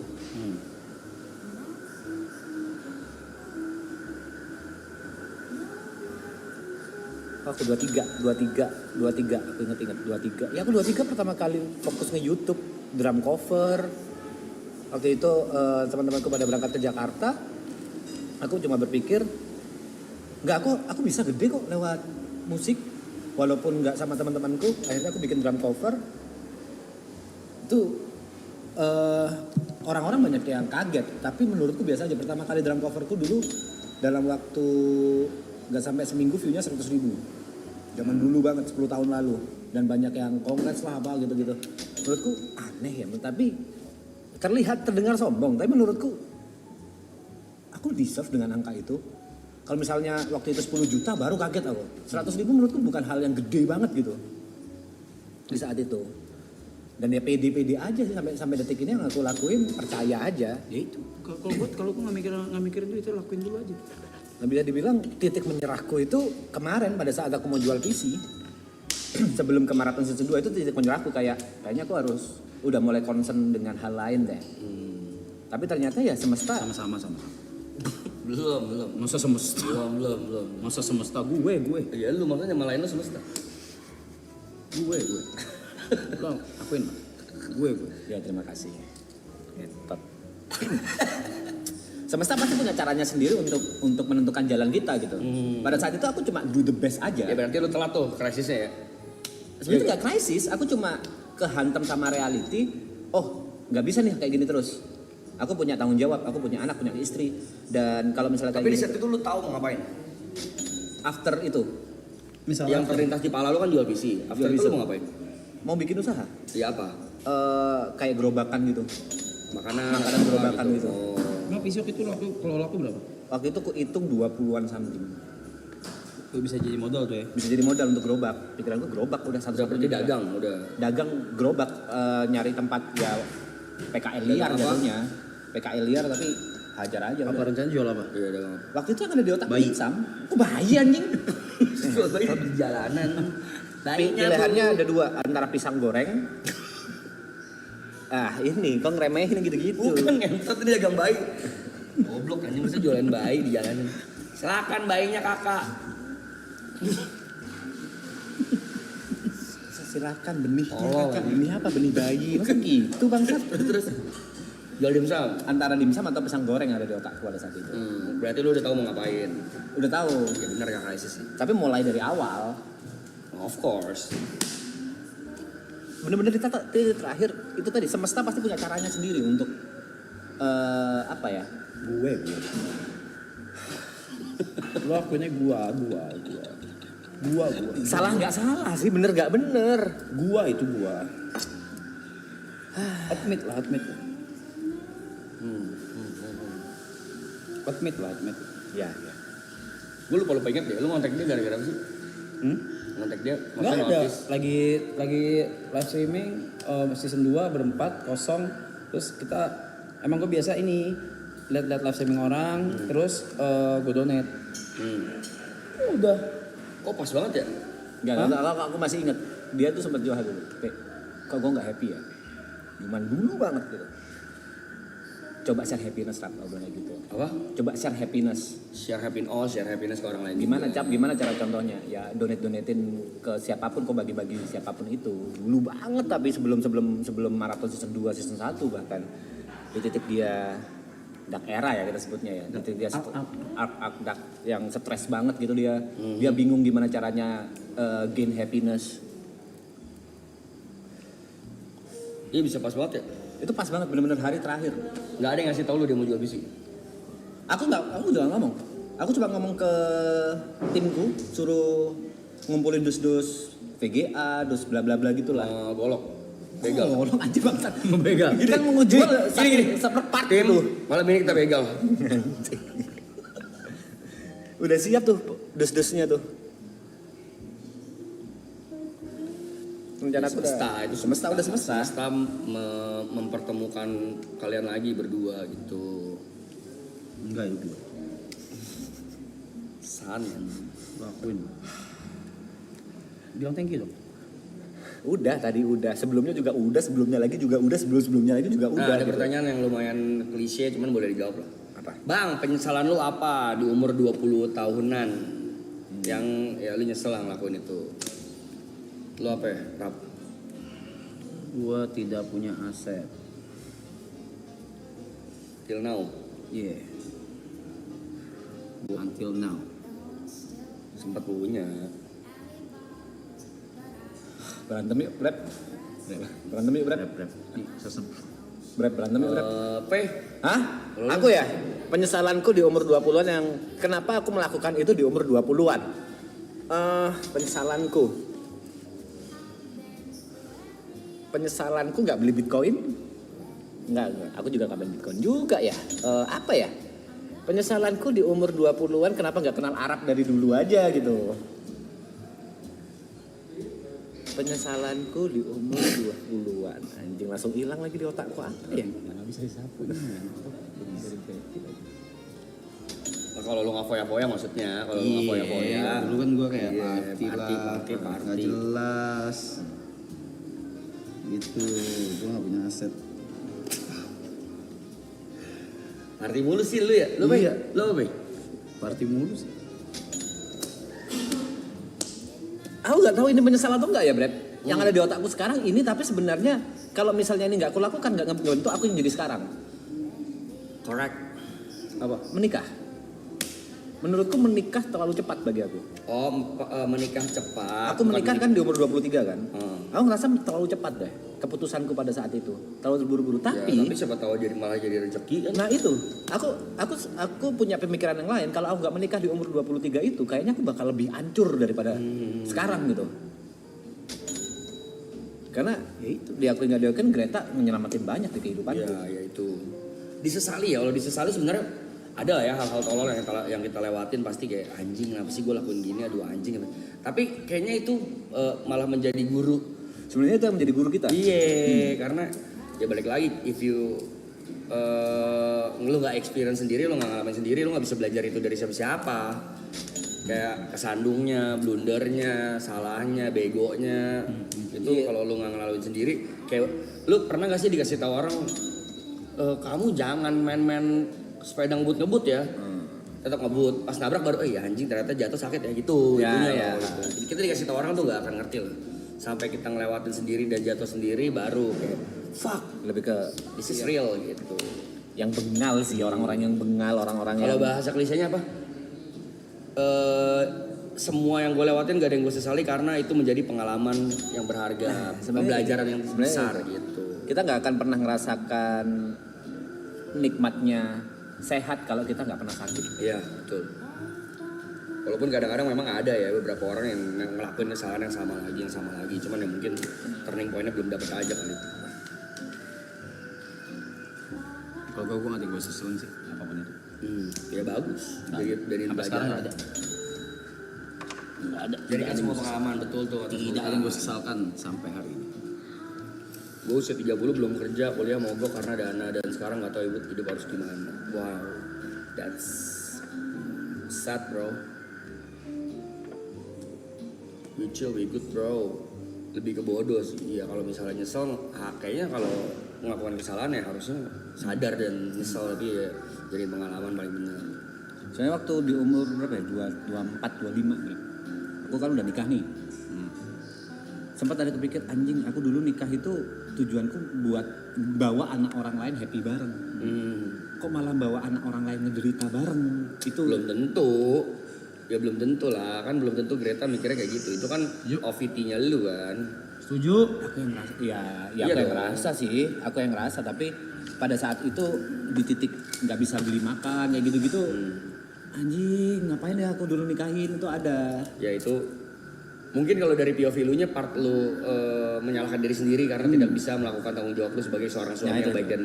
aku 23 aku inget 23 ya aku 23 pertama kali fokus nge YouTube drum cover. Waktu itu teman-temanku pada berangkat ke Jakarta, aku cuma berpikir nggak, aku bisa gede kok lewat musik, walaupun nggak sama teman-temanku. Akhirnya aku bikin drum cover. Itu orang-orang banyak yang kaget, tapi menurutku biasa aja. Pertama kali drum coverku dulu dalam waktu nggak sampai seminggu view-nya 100.000. Zaman dulu banget, 10 tahun lalu. Dan banyak yang kongres lah apa gitu-gitu. Menurutku aneh ya, tapi terdengar sombong. Tapi menurutku aku deserve dengan angka itu. Kalau misalnya waktu itu 10 juta baru kaget aku. 100.000 menurutku bukan hal yang gede banget gitu. Di saat itu. Dan ya pede-pede aja sih sampai detik ini yang aku lakuin, percaya aja. Ya itu. Kalau aku nggak mikirin itu lakuin dulu aja. Nah, bisa dibilang titik menyerahku itu kemarin pada saat aku mau jual PC. Sebelum ke Marathon Season 2 itu titik menyerahku kayaknya aku harus udah mulai concern dengan hal lain deh. Tapi ternyata ya semesta Sama. Belum. Masa semesta? Belum. Masa semesta gue. Ya lu makanya malahin lu semesta. Gue. Lo akuin. Gue. Ya terima kasih. Ngetot. Semesta pasti punya caranya sendiri untuk menentukan jalan kita gitu. Pada saat itu aku cuma do the best aja. Ya berarti lu telat tuh krisisnya ya. Sebenarnya nggak krisis, aku cuma kehantam sama reality. Oh, nggak bisa nih kayak gini terus. Aku punya tanggung jawab, aku punya anak, punya istri. Dan kalau misalnya kayak Tapi di gini, saat itu lu tahu mau ngapain? after itu Misalnya Yang terlintas di pala lu kan jual PC. After Jual itu PC. lu mau ngapain? mau bikin usaha, Ya apa? kayak gerobakan gitu. Makanan Gerobakan gitu. Oh. Nggak pisau itu kalau laku berapa? Waktu itu aku hitung 20-an something. Itu bisa jadi modal tuh ya. Bisa jadi modal untuk gerobak. Pikiranku gerobak udah Udah satu-satunya. berarti dagang udah. Dagang gerobak, nyari tempat ya PKL liar Dagang apa? jatuhnya. PKL liar tapi hajar aja Apa udah. rencana jual apa? Iya dagang. Waktu itu yang ada di otak Bayi. Sam. Kok bayi anjing? Jual bayi di jalanan. Pilihannya ada dua, antara pisang goreng. Ini kok ngeremehin gitu-gitu. Bukan ngentot ini dagang bayi. Goblok anjing masa jualan bayi di jalanan. Silakan bayinya kakak. Silakan benihnya Oh, kakak. Benih apa? Benih bayi. Masa gitu bangsat? Terus jual dimsum. Antara dimsum atau pisang goreng ada di otakku pada saat itu. Berarti lu udah tahu mau ngapain. Udah tahu. Ya benar gak krisis sih. Tapi mulai dari awal. Of course. Bener-bener di titik terakhir itu tadi, semesta pasti punya caranya sendiri untuk apa ya? Gue. Lo akuinnya gua. Salah nggak salah sih, bener nggak bener. Gua itu gua. Admit lah. Admit. Ya. Gue lupa inget deh, lu ngontek dia gara-gara apa sih? Ngontek dia, Nggak maksudnya ada. notice. Lagi live streaming season 2 berempat kosong. Terus kita emang gue biasa ini lihat live streaming orang, terus gue donate. Udah. Kok pas banget ya? Nggak, aku masih inget dia tuh sempat jual dulu. Kok gue nggak happy ya? Cuman dulu banget gitu. Coba share happiness rap obrolannya gitu. Apa? Coba share happiness. Share happiness ke orang lain. Gimana juga. gimana cara contohnya? Ya donatein ke siapapun, kok bagi-bagi siapapun itu. Dulu banget tapi sebelum Marathon season 2, season 1 bahkan. Di titik dia dark era ya kita sebutnya ya. Di titik dia arc dark yang stres banget gitu dia. Dia bingung gimana caranya gain happiness. Iya bisa pas banget ya. Itu pas banget bener-bener hari terakhir. Gak ada yang ngasih tau lu dia mau jual PC. Aku udah ngomong. Aku cuma ngomong ke timku, suruh ngumpulin dus-dus VGA, dus bla bla bla gitulah. Golok. Begal. Oh, lo anjir bangsat. Begal. Ini kan mau jual Gini. seperempat Tim, gitu. malam ini kita begal. Udah siap tuh dus-dusnya tuh. Rencana aku Semesta udah semesta. Semesta mempertemukan kalian lagi berdua gitu. Enggak itu. San. Lo akuin. Bilang thank you dong. Udah tadi udah, sebelumnya juga udah, sebelumnya lagi juga udah, sebelumnya lagi juga udah. Nah, ada gitu. pertanyaan yang lumayan klise cuman boleh dijawab lah. Apa? Bang, penyesalan lu apa di umur 20 tahunan? Yang ya lu nyesel lah ngelakuin itu. Lu apa ya, Rap? Gua tidak punya aset. Till now. Yeah. Until now. Sempat punya. Berantem yuk, Brad. Berantem yuk, Brad. Rep. Nih, sesem. Brad, berantem yuk, Brad. Peh. Hah? Aku ya? Penyesalanku di umur 20-an yang kenapa aku melakukan itu di umur 20-an? Penyesalanku nggak beli Bitcoin. Enggak. Aku juga nggak beli Bitcoin juga ya. Apa ya? Penyesalanku di umur 20-an kenapa nggak kenal Arab dari dulu aja gitu. Penyesalanku di umur 20-an. Anjing langsung hilang lagi di otakku apa ya? Nggak bisa disapu. Nah, kalau lu nggak foya-foya maksudnya, kalau lu nggak foya-foya. Dulu kan gua kayak Iya, party lah, party. nggak jelas. Gitu, gua nggak punya aset. Party mulu sih lu ya? Lu Iya. Lu apa, Bay? Party mulu sih. Aku nggak tahu ini menyesal atau enggak ya, Brad. Yang ada di otakku sekarang ini, tapi sebenarnya kalau misalnya ini nggak aku lakukan, nggak ngebentuk aku yang jadi sekarang. Correct. Apa? Menikah. Menurutku menikah terlalu cepat bagi aku. Oh, menikah cepat. Aku menikah kan di umur 23 kan. Hmm. Aku ngerasa terlalu cepat deh keputusanku pada saat itu. Terlalu terburu-buru. Ya, Tapi tapi siapa tahu malah jadi rezeki kan? nah itu, aku punya pemikiran yang lain. Kalau aku nggak menikah di umur 23 itu, kayaknya aku bakal lebih hancur daripada sekarang gitu. Karena ya itu diakui nggak diakui Greta menyelamatin banyak di kehidupanku. Ya itu. Disesali ya, kalau disesali sebenarnya ada lah ya hal-hal tolol yang kita lewatin pasti kayak anjing kenapa sih gue lakuin gini, aduh anjing. Tapi kayaknya itu malah menjadi guru. Sebenarnya itu yang menjadi guru kita. Iya, karena ya balik lagi if you lu nggak experience sendiri, lu nggak ngalamin sendiri, lu nggak bisa belajar itu dari siapa-siapa. Kayak kesandungnya, blundernya, salahnya, begonya. Itu kalau lu nggak ngalamin sendiri, kayak lu pernah nggak sih dikasih tahu orang kamu jangan main-main sepeda ngebut ya. Tetap ngebut, pas nabrak baru ya anjing ternyata jatuh sakit ya gitu. Ya, itunya ya. loh, gitu. Jadi kita dikasih tahu orang tuh nggak akan ngerti loh. Sampai kita ngelewatin sendiri dan jatuh sendiri baru kayak fuck, Lebih ke this is real gitu. yang bengal sih, orang-orang yang bengal, orang-orang yang Kalau bahasa klisenya apa? Semua yang gue lewatin gak ada yang gue sesali karena itu menjadi pengalaman yang berharga, pembelajaran yang besar gitu. kita nggak akan pernah ngerasakan nikmatnya sehat kalau kita nggak pernah sakit. Iya betul. Walaupun kadang-kadang memang ada ya beberapa orang yang ngelakuin kesalahan yang sama lagi, cuman ya mungkin turning point-nya belum dapet aja kali. Kalau gue nggak ada gue seselin sih apapun itu. Ya bagus. Dari Sampai sekarang nggak ada. Nggak ada. Jadi kan semua pengalaman betul tuh. Tidak ada yang gue sesalkan sampai hari ini. Gue usia 30 belum kerja, kuliah mogok karena dana dan sekarang nggak tahu hidup harus gimana. Wow, that's sad bro. We chill, we good bro. Lebih ke bodoh sih. Ya kalau misalnya nyesel, kayaknya kalau melakukan kesalahan ya harusnya sadar dan nyesel, tapi ya jadi pengalaman paling benar. Soalnya waktu di umur berapa ya? 24, 25 nih. Aku kan udah nikah nih. Sempat ada kepikir anjing aku dulu nikah itu tujuanku buat bawa anak orang lain happy bareng. Kok malah bawa anak orang lain ngederita bareng? Itu Belum tentu. Ya belum tentu lah, kan belum tentu Greta mikirnya kayak gitu. Itu kan OVT-nya lu kan. Setuju? aku yang ngerasa ya Iya aku yang dong. ngerasa sih, aku yang ngerasa, tapi pada saat itu di titik nggak bisa beli makan kayak gitu-gitu. Anjing, ngapain ya aku dulu nikahin, itu ada. Ya itu mungkin kalau dari POV lu nya part lu menyalahkan diri sendiri karena tidak bisa melakukan tanggung jawab lu sebagai seorang suami Ya, yang itu. baik dan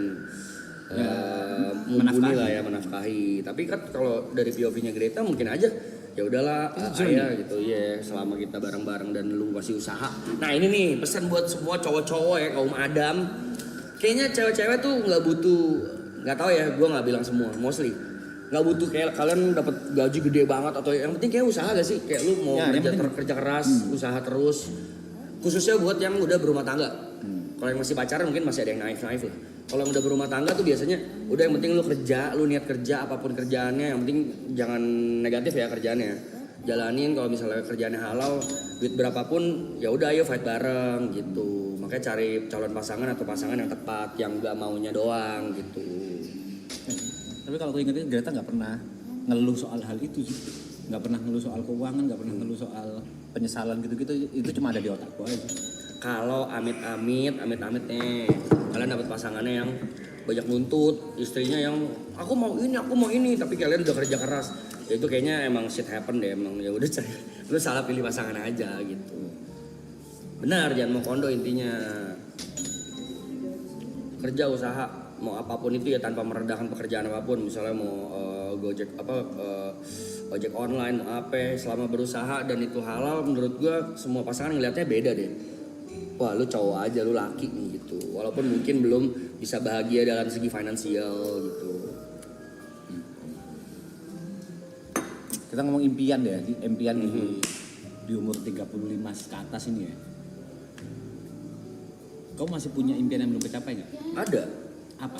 mumpuni menafkahi. lah ya, menafkahi. Tapi kan kalau dari POV-nya Greta mungkin aja ya udahlah ayah gitu ya, selama kita bareng-bareng dan lu masih usaha. Nah ini nih pesan buat semua cowok-cowok ya, kaum Adam. Kayaknya cewek-cewek tuh nggak butuh, nggak tahu ya, gue nggak bilang semua, mostly nggak butuh kayak kalian dapat gaji gede banget atau yang penting kayak usaha gak sih, kayak lu mau Ya, yang penting. kerja keras, usaha terus, khususnya buat yang udah berumah tangga. Kalau yang masih pacaran mungkin masih ada yang naif lah. Kalau yang udah berumah tangga tuh biasanya udah yang penting lu kerja, lu niat kerja apapun kerjaannya, yang penting jangan negatif ya kerjaannya. jalanin. Kalau misalnya kerjaannya halal, duit berapapun ya udah ayo fight bareng gitu. Makanya cari calon pasangan atau pasangan yang tepat, yang nggak maunya doang gitu. Tapi kalau aku ingetin Greta nggak pernah ngeluh soal hal itu sih. Nggak pernah ngeluh soal keuangan, nggak pernah ngeluh soal penyesalan gitu-gitu. Itu cuma ada di otakku aja. Kalau amit-amit nih, kalian dapat pasangannya yang banyak nuntut, istrinya yang aku mau ini, tapi kalian udah kerja keras, ya itu kayaknya emang shit happen deh, emang ya udah cari, lu salah pilih pasangan aja gitu. Benar, jangan mau kondo intinya. Kerja usaha mau apapun itu ya tanpa merendahkan pekerjaan apapun, misalnya mau Gojek ojek online mau apa, selama berusaha dan itu halal, menurut gua semua pasangan ngeliatnya beda deh. Wah lu cowok aja, lu laki nih gitu. Walaupun mungkin belum bisa bahagia dalam segi finansial gitu. Kita ngomong impian deh, impian di umur 35 ke atas ini ya. Kau masih punya impian yang belum tercapai nggak? Ada. Apa?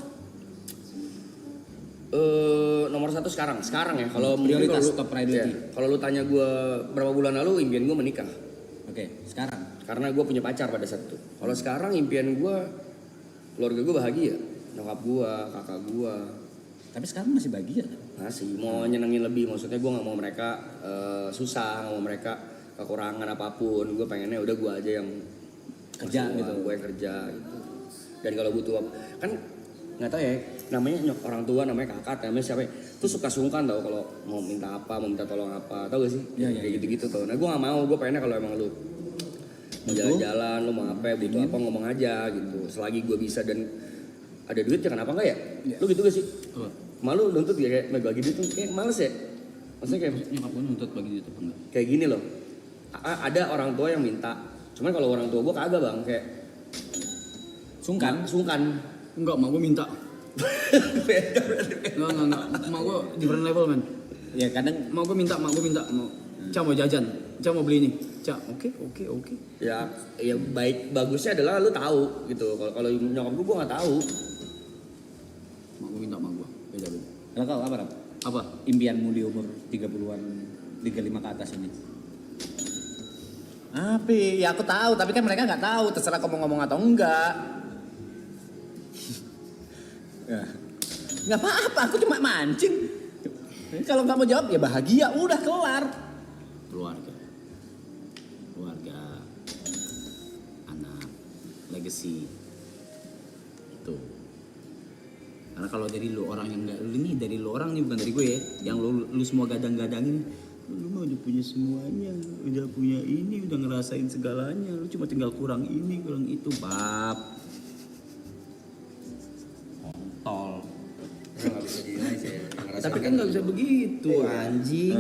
Nomor satu sekarang ya. Kalau Prioritas, mungkin top priority. Ya, kalau lu tanya gue berapa bulan lalu, impian gue menikah. Oke, sekarang. Karena gue punya pacar pada saat itu. Kalau sekarang impian gue, keluarga gue bahagia. Nyokap gue, kakak gue. Tapi sekarang masih bahagia kan? Masih mau nyenengin lebih. Maksudnya gue nggak mau mereka susah, nggak mau mereka kekurangan apapun. Gue pengennya udah gue aja yang Kerja gitu. Gue yang kerja gitu. Dan kalau butuh kan nggak tahu ya, namanya orang tua, namanya kakak, namanya siapa ya, tuh suka sungkan tau kalau mau minta apa, mau minta tolong apa, tau gak sih? Iya, Kayak iya. gitu-gitu tuh. Nah gue nggak mau, gue pengennya kalau emang lu mau jalan-jalan, lu mau apa, butuh apa ngomong aja gitu. Selagi gue bisa dan ada duit, ya kenapa enggak ya? Lu gitu gak sih? Apa? Malu nuntut ya kayak bagi duit tuh kayak males ya? Maksudnya kayak Nyokap gue nuntut bagi duit apa enggak? kayak gini loh. Ada orang tua yang minta, cuman kalau orang tua gue kagak bang, kayak Sungkan. Enggak, mak gue minta. Enggak. Mak gue different level man. Ya kadang Mak gue minta. Mau, Ca mau jajan. Ca mau beli ini. Ca, oke. ya baik bagusnya adalah lu tahu gitu. Kalau nyokap gue nggak tahu. Mak gue minta mak gue. Beda. kalau kau apa? Rap? Apa? Impianmu di umur 30-an, 35 ke atas ini? Apa? Ya aku tahu, tapi kan mereka nggak tahu. Terserah kau mau ngomong atau enggak. Ya. Nggak apa-apa, aku cuma mancing. Kalau nggak mau jawab ya bahagia, udah kelar. Keluarga, anak, legacy itu. Karena kalau dari lu orang yang nggak, ini dari lu orang nih, bukan dari gue ya, yang lu semua gadang-gadangin, lu mah udah punya semuanya, udah punya ini, udah ngerasain segalanya, lu cuma tinggal kurang ini, kurang itu, bab. Tol. Nggak bisa dinilai sih. Tapi kan nggak bisa begitu, anjing.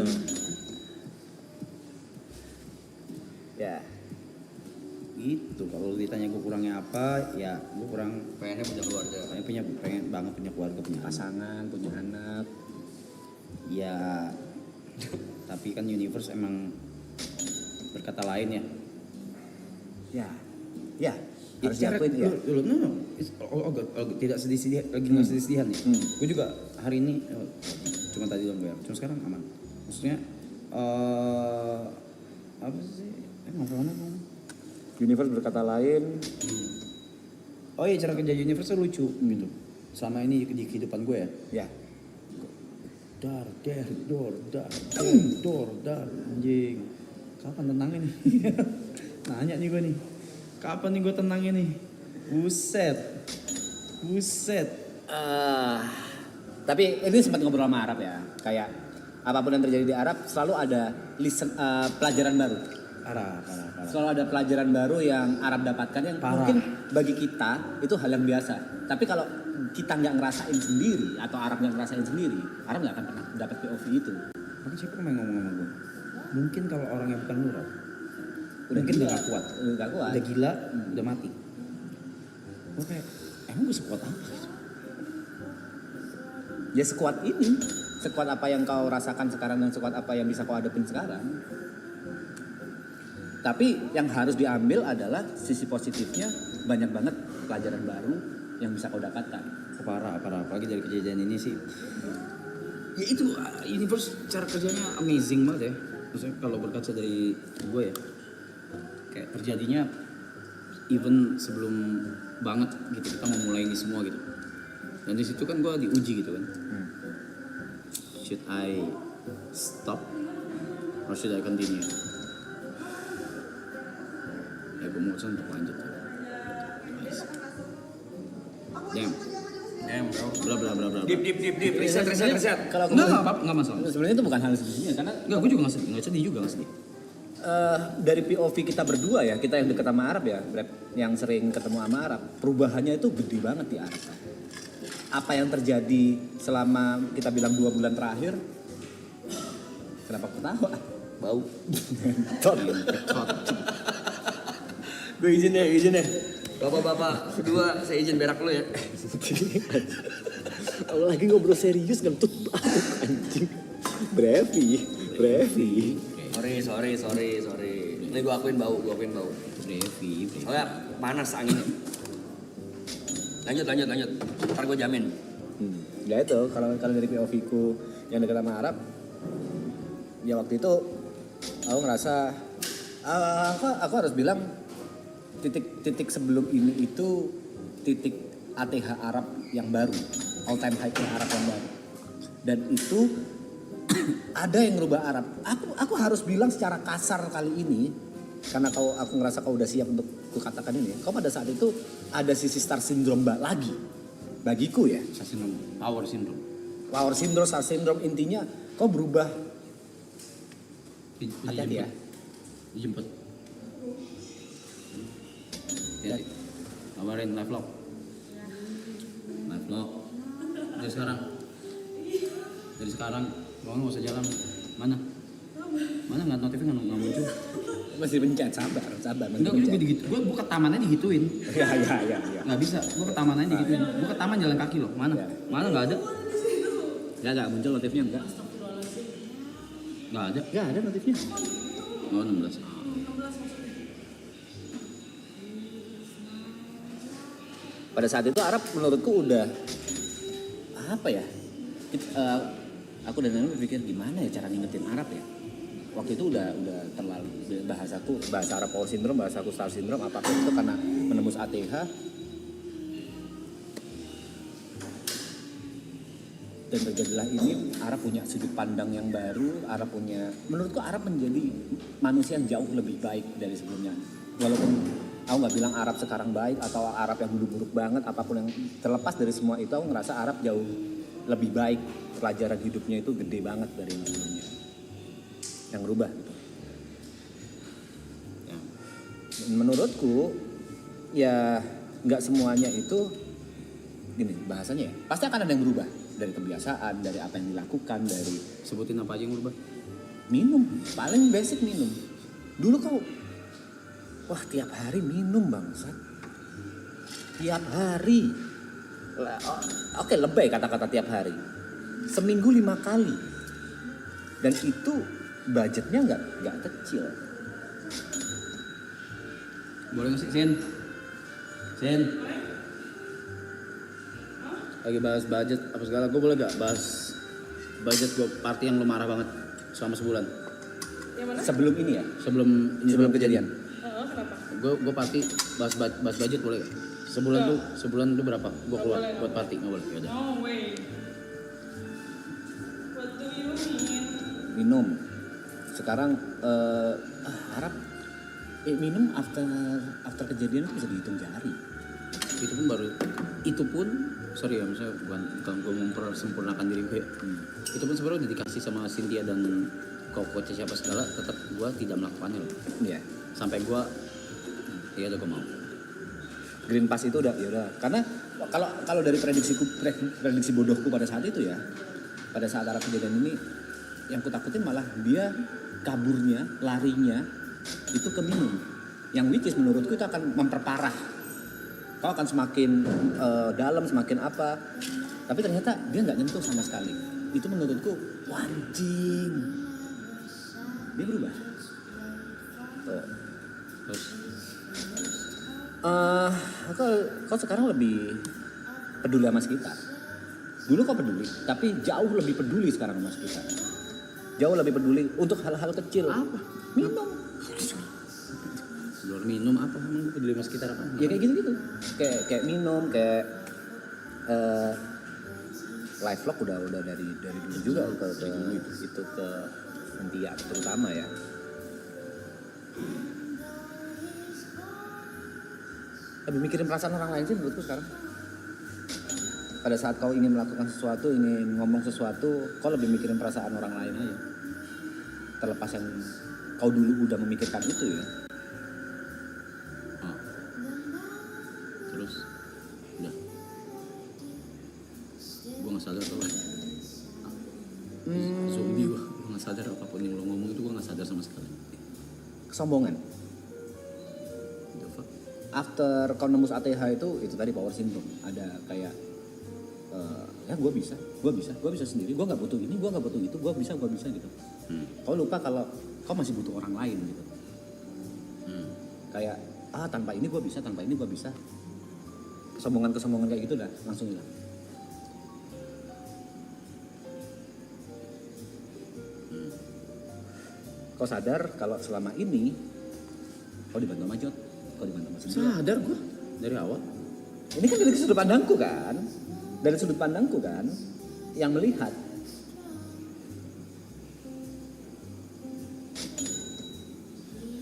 Ya. Itu kalau ditanya gue kurangnya apa, ya gue kurang Pengennya punya keluarga. pengen banget punya keluarga, punya anak. Pasangan, punya anak. Ya, tapi kan universe emang berkata lain ya. Ya. Harus diakuin ya. Tidak sedih-sedih, lagi nggak sedih-sedihan nih. Gue juga hari ini, cuma tadi doang gue, cuma sekarang aman. Maksudnya, apa sih? Ngobrol mana? Universe berkata lain. Oh iya, cara kerja universe lucu gitu. Selama ini di kehidupan gue ya. Ya. Dar, anjing. Kapan tenangnya nih? Nanya nih gue nih. Kapan nih gue tenangnya nih? Buset. Tapi ini sempat ngobrol sama Arab ya. Kayak apapun yang terjadi di Arab selalu ada pelajaran baru. Parah. Selalu ada pelajaran baru yang Arab dapatkan yang Parah. mungkin bagi kita itu hal yang biasa. Tapi kalau kita nggak ngerasain sendiri atau Arab nggak ngerasain sendiri, Arab nggak akan pernah dapat POV itu. Tapi siapa yang ngomong sama gue? Mungkin kalau orang yang bukan lu, mungkin gila. udah gak kuat. Udah gila, udah mati. Gue kayak, emang gue sekuat apa? Ya sekuat ini, sekuat apa yang kau rasakan sekarang dan sekuat apa yang bisa kau hadapin sekarang. Tapi yang harus diambil adalah sisi positifnya, banyak banget pelajaran baru yang bisa kau dapatkan. Parah. Apalagi dari kejadian ini sih. Ya itu, universe cara kerjanya amazing banget ya. Maksudnya kalau berkaca dari gue ya, kayak terjadinya even sebelum banget gitu kita mau mulai ini semua gitu. Dan di situ kan gue diuji gitu kan. Should I stop or should I continue? Ya gue memutuskan untuk lanjut. Damn. Bro. Bla bla bla bla. Dip. Riset. Kalau aku Enggak masalah. sebenarnya itu bukan hal sedihnya karena Enggak, gue juga nggak sedih juga nggak sedih. dari POV kita berdua ya, kita yang dekat sama Arab ya, yang sering ketemu sama Arab, perubahannya itu gede banget di Arab. Apa yang terjadi selama kita bilang 2 bulan terakhir? Kenapa ketawa? Bau. Gue izin ya. Bapak-bapak, kedua saya izin berak dulu ya. Kalau lagi ngobrol serius ngentut anjing. Brevi. Sorry. Ini gue akuin bau. Brevi. Soalnya panas anginnya. Lanjut. Ntar gue jamin. Ya itu kalau dari POV ku yang dekat sama Arab, ya waktu itu aku ngerasa aku harus bilang titik sebelum ini itu titik ATH Arab yang baru, all time high Arab yang baru, dan itu ada yang ngerubah Arab. Aku harus bilang secara kasar kali ini karena aku ngerasa kau udah siap untuk kukatakan ini. Kau pada saat itu ada sisi star syndrome lagi bagiku ya. Power syndrome. Power syndrome, star syndrome, intinya kau berubah. Hati-hati ya. Dijemput. Ya. Kabarin live vlog. Dari sekarang, bangun nggak usah jalan. Mana nggak notifnya nggak muncul. Masih pencet, sabar. Enggak, gue digitu. Gue buka tamannya digituin. Ya. Nggak bisa. Gue ke tamannya digituin. Gue ke taman jalan kaki loh. Mana? Ya. Mana nggak ada? Enggak muncul notifnya enggak. Nggak ada. Enggak ada notifnya. Oh 16. Pada saat itu Arab menurutku udah apa ya? Aku dan Nana berpikir gimana ya cara ngingetin Arab ya. Waktu itu udah terlalu bahasa Arab power syndrome, bahasaku star syndrome, apapun itu karena menembus ATH. Dan terjadilah ini, Arab punya sudut pandang yang baru, menurutku Arab menjadi manusia yang jauh lebih baik dari sebelumnya. Walaupun aku nggak bilang Arab sekarang baik atau Arab yang dulu buruk banget, apapun yang terlepas dari semua itu, aku ngerasa Arab jauh lebih baik. Pelajaran hidupnya itu gede banget dari yang sebelumnya. Yang berubah gitu. Ya. Menurutku ya nggak semuanya itu gini bahasanya ya. Pasti akan ada yang berubah dari kebiasaan, dari apa yang dilakukan, dari Sebutin apa aja yang berubah? minum, paling basic minum. Dulu kau wah tiap hari minum bangsat. Tiap hari. Oke, lebay kata-kata tiap hari. Seminggu 5 kali. Dan itu budgetnya nggak kecil. Boleh nggak sih, Sen? Lagi bahas budget apa segala, gue boleh gak bahas budget gue party yang lo marah banget selama sebulan? Yang mana? Sebelum ini ya, Sebelum kejadian. Kenapa? Gue party bahas budget boleh gak? Sebulan tuh berapa? Gue keluar boleh. buat party nggak boleh? Yaudah. No way. What do you mean? Minum. Sekarang Arab minum after kejadian itu bisa dihitung jari. Itu pun sorry ya, misalnya bukan gue mempersempurnakan diri gue. Itu pun sebenarnya udah dikasih sama Cynthia dan coach siapa segala, tetap gue tidak melakukannya loh. Iya. Sampai gue ya udah gue mau. Green Pass itu udah karena kalau dari prediksi bodohku pada saat itu ya, pada saat Arab kejadian ini, yang kutakutin malah dia kaburnya, larinya itu ke minum, yang which is menurutku itu akan memperparah. Kau akan semakin dalam, semakin apa, tapi ternyata dia nggak nyentuh sama sekali. Itu menurutku anjing, dia berubah. Terus Kau sekarang lebih peduli sama sekitar. Dulu kau peduli, tapi jauh lebih peduli sekarang sama sekitar. Jauh lebih peduli untuk hal-hal kecil. Apa? Minum. Luar minum apa emang peduli sama sekitar apa? Ya kayak gitu-gitu. Kayak minum, kayak live vlog udah dari dulu juga ke itu ke India terutama ya. Lebih mikirin perasaan orang lain sih menurutku sekarang. Pada saat kau ingin melakukan sesuatu, ingin ngomong sesuatu, kau lebih mikirin perasaan orang lain aja. Terlepas yang kau dulu udah memikirkan itu ya. Oh. Terus udah. Gue nggak sadar kalau zombie gue nggak sadar apapun yang lo ngomong itu gue nggak sadar sama sekali. Kesombongan. The fuck? After kau nembus ATH itu tadi power syndrome. Ada kayak ya gue bisa sendiri, gue nggak butuh ini, gue nggak butuh itu, gue bisa gitu. Kau lupa kalau kau masih butuh orang lain gitu. Kayak tanpa ini gue bisa. Kesombongan kayak gitu dah langsung hilang. Kau sadar kalau selama ini kau dibantu sama Jod, kau dibantu sama Cynthia. Sadar gue dari awal. Ini kan dari sudut pandangku kan. Dari sudut pandangku kan yang melihat.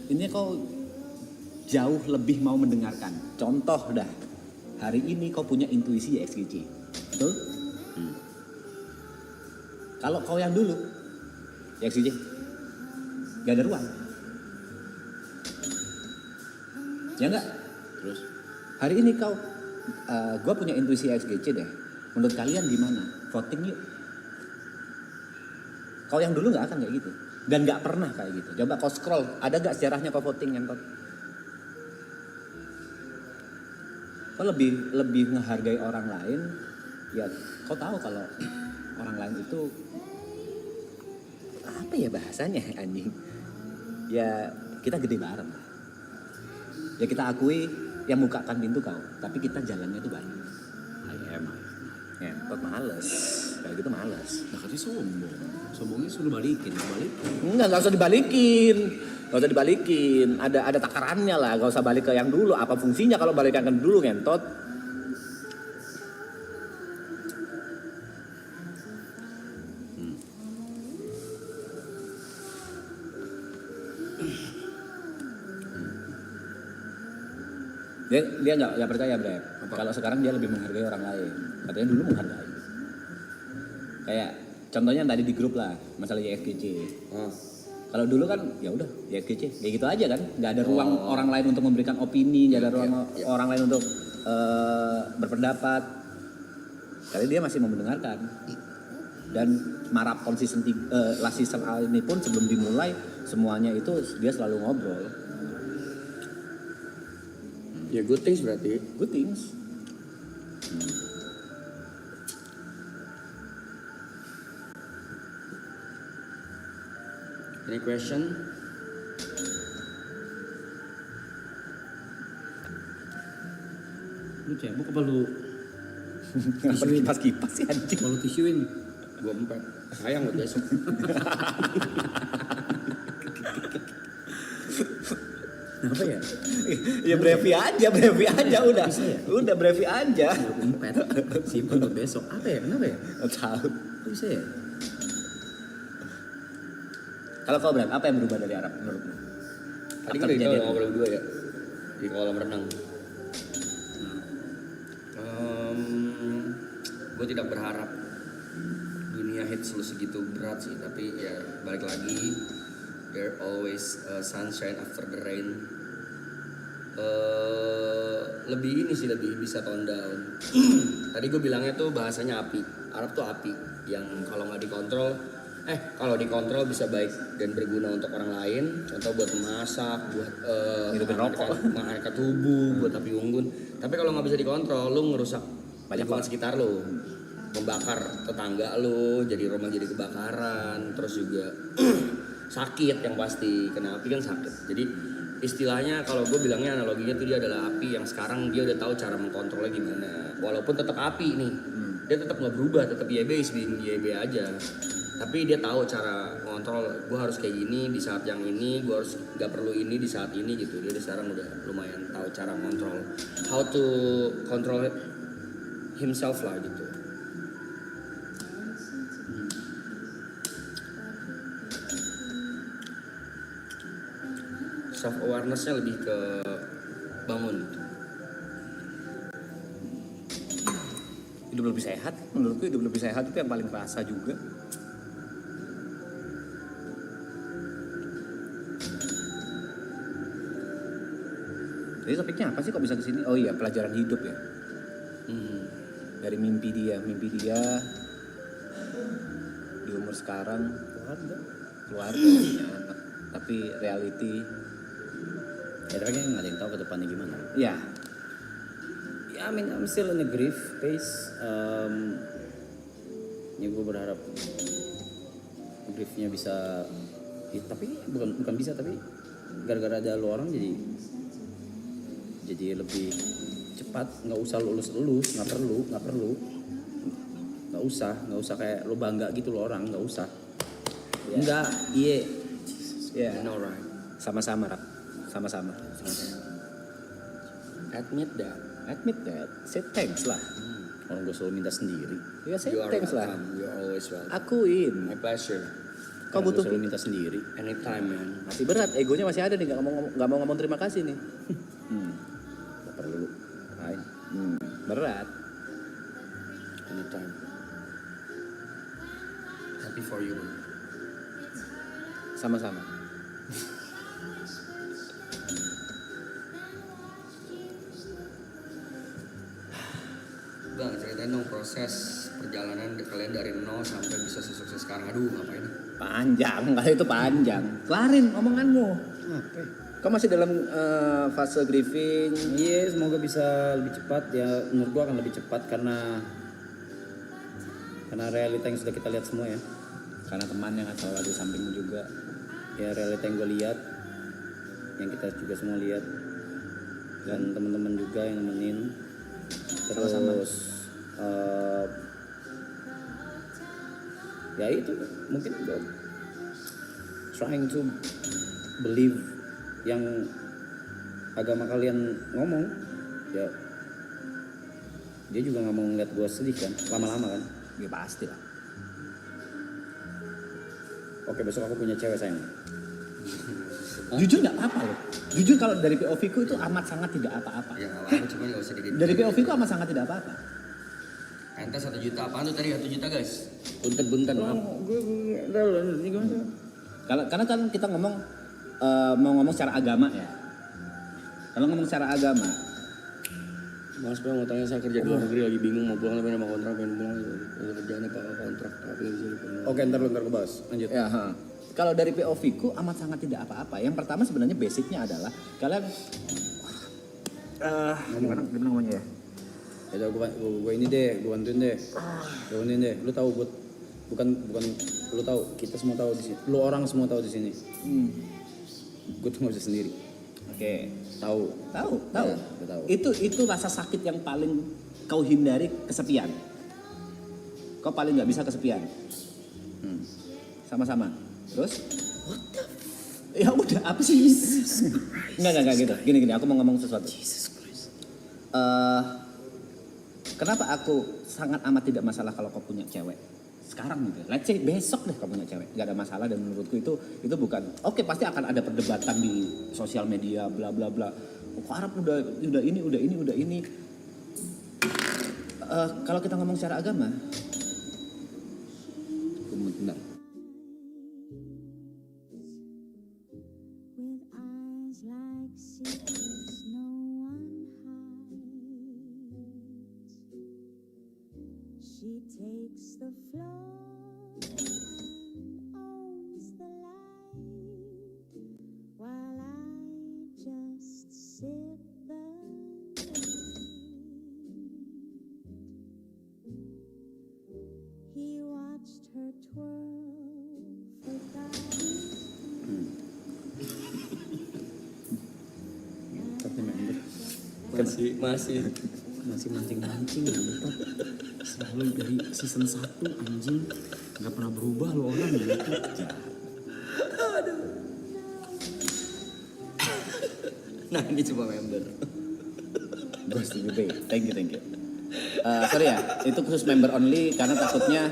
Ini kau jauh lebih mau mendengarkan. Contoh dah. Hari ini kau punya intuisi ya XGC. Betul? Kalau kau yang dulu ya XGC gak ada ruang. Ya enggak? Terus Hari ini kau gue punya intuisi XGC deh. Menurut kalian gimana? Voting yuk. Kau yang dulu nggak akan kayak gitu dan nggak pernah kayak gitu. Coba kau scroll, ada nggak sejarahnya kau voting yang kau lebih menghargai orang lain. Ya kau tahu kalau orang lain itu apa ya bahasanya anjing? Ya kita gede bareng. Ya kita akui yang bukakan pintu kau, tapi kita jalannya itu bareng. Ya, tot males. Kayak gitu males. nah katanya sombong. Sombongnya suruh balikin. Enggak usah dibalikin. Ada takarannya lah, gak usah balik ke yang dulu. Apa fungsinya kalau balikan ke dulu ngentot? Dia nggak percaya Bre. Kalau sekarang dia lebih menghargai orang lain. Katanya dulu menghargai. Kayak contohnya tadi di grup lah masalah YFGC. Kalau dulu kan ya udah YFGC kayak gitu aja kan. Nggak ada ruang orang lain untuk memberikan opini, nggak ada ruang orang lain untuk berpendapat. Kali dia masih mau mendengarkan. Dan marathon last season ini pun sebelum dimulai semuanya itu dia selalu ngobrol. Ya good things berarti. Good things. Any question? Lu cebok apa lu Kenapa kipas-kipas sih anjing? kalau tisuin? Gua 4. Sayang buat besok. Apa ya? Ya brevi aja udah. Udah brevi aja. Empet. Simpen buat besok. Apa ya? Kenapa ya? Tahu. Kok bisa ya? Kalau kau Bram, apa yang berubah dari Arab menurutmu? Tadi After kan kita kejadian ngobrol itu. berdua ya di kolam renang. Gue tidak berharap dunia hate selalu segitu berat sih, tapi ya balik lagi, there always sunshine after the rain. Lebih ini sih, lebih bisa tone down. Tadi gue bilangnya tuh bahasanya api. Arab tuh api yang kalau nggak dikontrol, kalau dikontrol bisa baik dan berguna untuk orang lain. Contoh buat memasak, buat Hidupin rokok. menghangatkan tubuh, buat api unggun. Tapi kalau nggak bisa dikontrol, lu ngerusak Banyak lingkungan banget. sekitar lu, membakar tetangga lu, jadi rumah jadi kebakaran, terus juga sakit yang pasti, kena api kan sakit. Jadi istilahnya kalau gue bilangnya analoginya tuh dia adalah api yang sekarang dia udah tahu cara mengkontrolnya gimana. Walaupun tetap api nih, dia tetap nggak berubah, tetap YB aja. Tapi dia tahu cara ngontrol, gue harus kayak gini di saat yang ini, gue harus nggak perlu ini di saat ini gitu. Dia sekarang udah lumayan tahu cara ngontrol, how to control himself lah gitu. Self awarenessnya lebih ke bangun gitu. Hidup lebih sehat, menurutku hidup lebih sehat itu yang paling kerasa juga. Jadi topiknya apa sih kok bisa kesini? Oh iya, pelajaran hidup ya. Dari mimpi dia di umur sekarang keluarga punya anak, tapi reality Ya tapi kan nggak ada yang tahu ke depannya gimana. ya Ya, I mean, I'm still in a grief phase. Ya gue berharap griefnya bisa, ya, tapi bukan bisa, tapi gara-gara ada lo orang jadi lebih cepat. Nggak usah lulus, nggak perlu, nggak usah kayak lo bangga gitu lo orang, nggak usah. Enggak, iya. ya You know right? sama-sama Rap. Sama-sama. Admit that. Admit that, say thanks lah. Orang gue selalu minta sendiri. Ya say You are thanks lah. welcome. You are always welcome. Akuin. My pleasure. Kau Orang butuh gue selalu minta sendiri. Anytime man. masih berat, egonya masih ada nih, nggak mau ngomong terima kasih nih. Gak perlu. Ngapain? Berat. Anytime. Happy for you. Man. Sama-sama. Bang, ceritain dong proses perjalanan kalian dari nol sampai bisa sesukses sekarang. Aduh, ngapain? Panjang, kali itu panjang. Kelarin omonganmu. Apa? Kau masih dalam fase grieving. Iya, semoga bisa lebih cepat. Ya, menurut gua akan lebih cepat karena realita yang sudah kita lihat semua ya. Karena teman yang selalu ada di sampingmu juga. Ya, realita yang gua lihat, yang kita juga semua lihat, dan teman-teman juga yang nemenin. Terus, ya itu mungkin gua trying to believe yang agama kalian ngomong, ya dia juga nggak mau ngeliat gue sedih kan, lama-lama kan. Ya pasti lah. Oke, besok aku punya cewek sayang. Jujur nggak apa-apa loh. Jujur kalau dari POV ku itu amat sangat tidak apa-apa. Ya nggak apa-apa, cuma nggak usah digede. Dari POV ku amat sangat tidak apa-apa. Ente 1 juta apaan tuh tadi? 1 juta guys. Bunten maaf. Gue tahu ini gimana? Karena kan kita ngomong mau ngomong secara agama ya. Kalau ngomong secara agama, Mas Bang mau tanya, saya kerja di luar negeri lagi bingung mau pulang tapi nama kontrak pengen pulang. Ada kerjaan apa kontrak tapi nggak bisa dipenuhi. Oke, ntar gue bahas. Lanjut. ya. Kalau dari POV ku amat sangat tidak apa-apa. Yang pertama sebenarnya basicnya adalah kalian gimana ngomongnya ya? Ya gue ini deh, gue bantuin deh. Lu tahu bukan lu tahu, kita semua tahu di sini. Lu orang semua tahu di sini. Gue tuh nggak bisa sendiri. Oke. Tahu. Tahu. Ya, gue tahu. Itu rasa sakit yang paling kau hindari, kesepian. Kau paling nggak bisa kesepian. Sama-sama. Terus? What the? Ya udah, apa sih? Enggak gitu. Gini, aku mau ngomong sesuatu. Jesus Christ. Kenapa aku sangat amat tidak masalah kalau kau punya cewek sekarang gitu. Let's say besok deh kau punya cewek, nggak ada masalah, dan menurutku itu bukan. Oke, pasti akan ada perdebatan di sosial media, bla bla bla. Kok Arab udah ini. Kalau kita ngomong secara agama, benar. With eyes like secrets no one hides. She takes the floor and owns the light, while I just sit the night. He watched her twirl, forgot Tapi member Masih. masih mancing-mancing ya, bentar. Selalu dari season 1 anjing. Nggak pernah berubah lo orang ya. Nah ini cuma member. Gue setuju Bay. Thank you. Sorry ya, itu khusus member only karena takutnya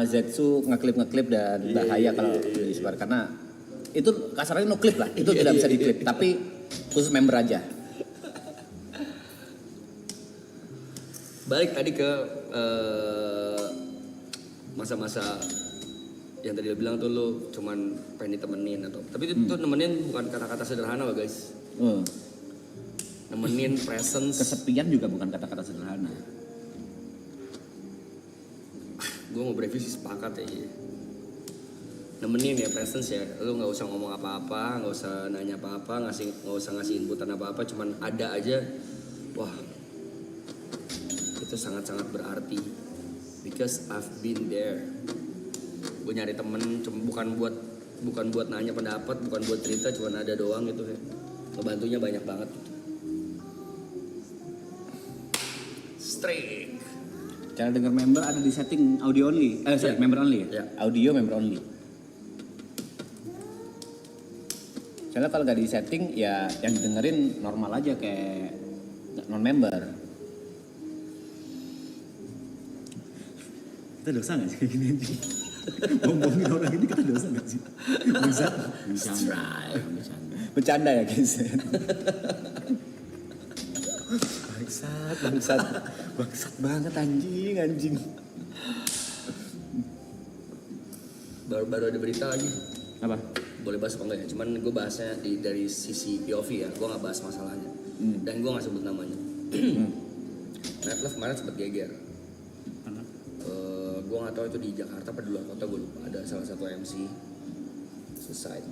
Zetsu ngeklip dan bahaya kalau disebar karena itu kasarnya no clip lah, itu tidak bisa diklip tapi khusus member aja. Balik tadi ke masa-masa yang tadi lo bilang tuh lo cuman pengen ditemenin atau tapi itu tuh nemenin bukan kata-kata sederhana loh guys. Nemenin presence. Kesepian juga bukan kata-kata sederhana. Gue mau revisi sepakat ya. Nemenin ya presence ya. Lu nggak usah ngomong apa-apa, nggak usah nanya apa-apa, nggak usah ngasih inputan apa-apa, cuman ada aja. Wah, itu sangat-sangat berarti. Because I've been there. Gue nyari temen, bukan buat nanya pendapat, bukan buat cerita, cuman ada doang gitu ya. Ngebantunya banyak banget. Straight. Cara dengar member ada di setting audio only. Member only ya? Ya. Audio member only. Soalnya kalau nggak di setting ya yang didengerin normal aja kayak non member. Kita dosa nggak sih kayak gini? Ngomongin orang ini kita dosa nggak sih? Bercanda ya guys. Bangsat banget anjing. Baru ada berita lagi. Apa? Boleh bahas apa enggak ya? Cuman gue bahasnya dari sisi POV ya. Gue nggak bahas masalahnya. Dan gue nggak sebut namanya. Nightlife kemarin sempet geger. Gue nggak tahu itu di Jakarta apa di luar kota, gue lupa. Ada salah satu MC suicide.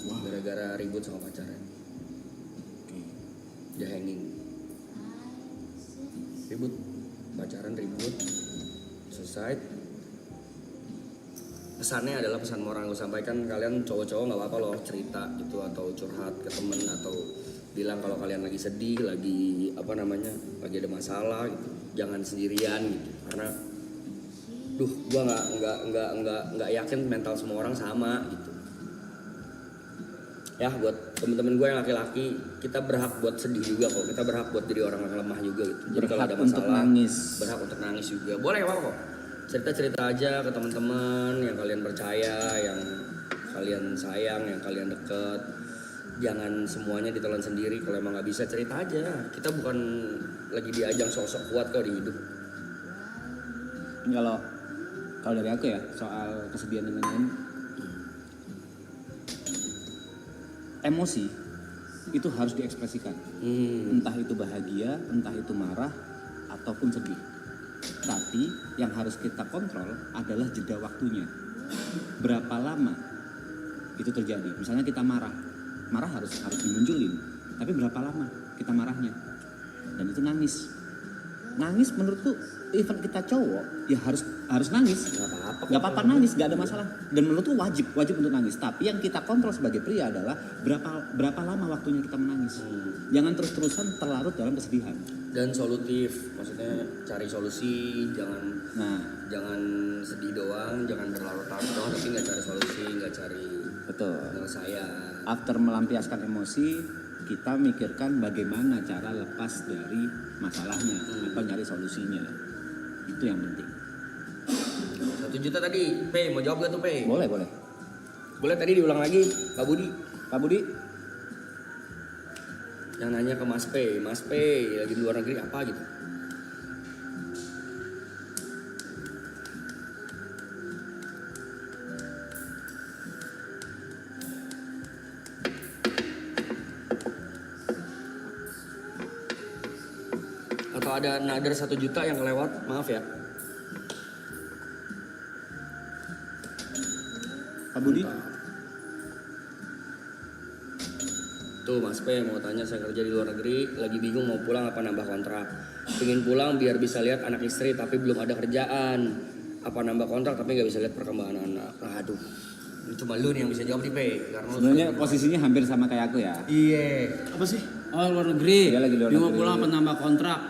Gara-gara ribut sama pacarnya. Dia hanging. Ribut, pacaran ribut, suicide. Pesannya adalah pesan moral gue sampaikan, kalian cowok-cowok nggak apa-apa loh cerita gitu atau curhat ke temen atau bilang kalau kalian lagi sedih, lagi lagi ada masalah gitu, jangan sendirian gitu karena, gue nggak yakin mental semua orang sama gitu. Ya buat temen-temen gue yang laki-laki, kita berhak buat sedih juga kok, kita berhak buat jadi orang yang lemah juga gitu. Jadi kalau ada masalah, untuk nangis. Berhak untuk nangis juga, boleh apa kok. Cerita-cerita aja ke teman-teman yang kalian percaya, yang kalian sayang, yang kalian deket. Jangan semuanya ditelan sendiri. Kalau emang nggak bisa cerita aja. Kita bukan lagi di ajang sok-sok kuat kok di hidup. Kalau dari aku ya soal kesedihan dan lain-lain, emosi itu harus diekspresikan. Entah itu bahagia, entah itu marah, ataupun sedih. Tapi yang harus kita kontrol adalah jeda waktunya. Berapa lama itu terjadi? Misalnya kita marah harus dimunculin. Tapi berapa lama kita marahnya? Dan itu nangis. Nangis menurutku, even kita cowok ya harus nangis. Gak apa-apa nangis, gak ada masalah. Dan menurutku wajib untuk nangis. Tapi yang kita kontrol sebagai pria adalah berapa lama waktunya kita menangis. Jangan terus-terusan terlarut dalam kesedihan. Dan solutif, maksudnya cari solusi, jangan sedih doang, jangan berlarut-larut doang, tapi nggak cari solusi, nggak cari penyelesaian. After melampiaskan emosi, kita mikirkan bagaimana cara lepas dari masalahnya atau nyari solusinya. Itu yang penting. 1 juta tadi, P, mau jawab gak tuh P? Boleh. Boleh tadi diulang lagi, Pak Budi. Yang nanya ke Mas P lagi di luar negeri apa gitu? Atau ada another 1 juta yang kelewat, maaf ya. Pak Budi? Tuh Mas P mau tanya, saya kerja di luar negeri, lagi bingung mau pulang apa nambah kontrak. Pengen pulang biar bisa lihat anak istri tapi belum ada kerjaan. Apa nambah kontrak tapi nggak bisa lihat perkembangan anak. Aduh, ini cuma lu nih yang bisa jawab nih P. Sebenarnya posisinya hampir sama kayak aku ya. Iya. Apa sih? Oh, luar negeri. Dia lagi luar Dia mau negeri. pulang apa nambah kontrak?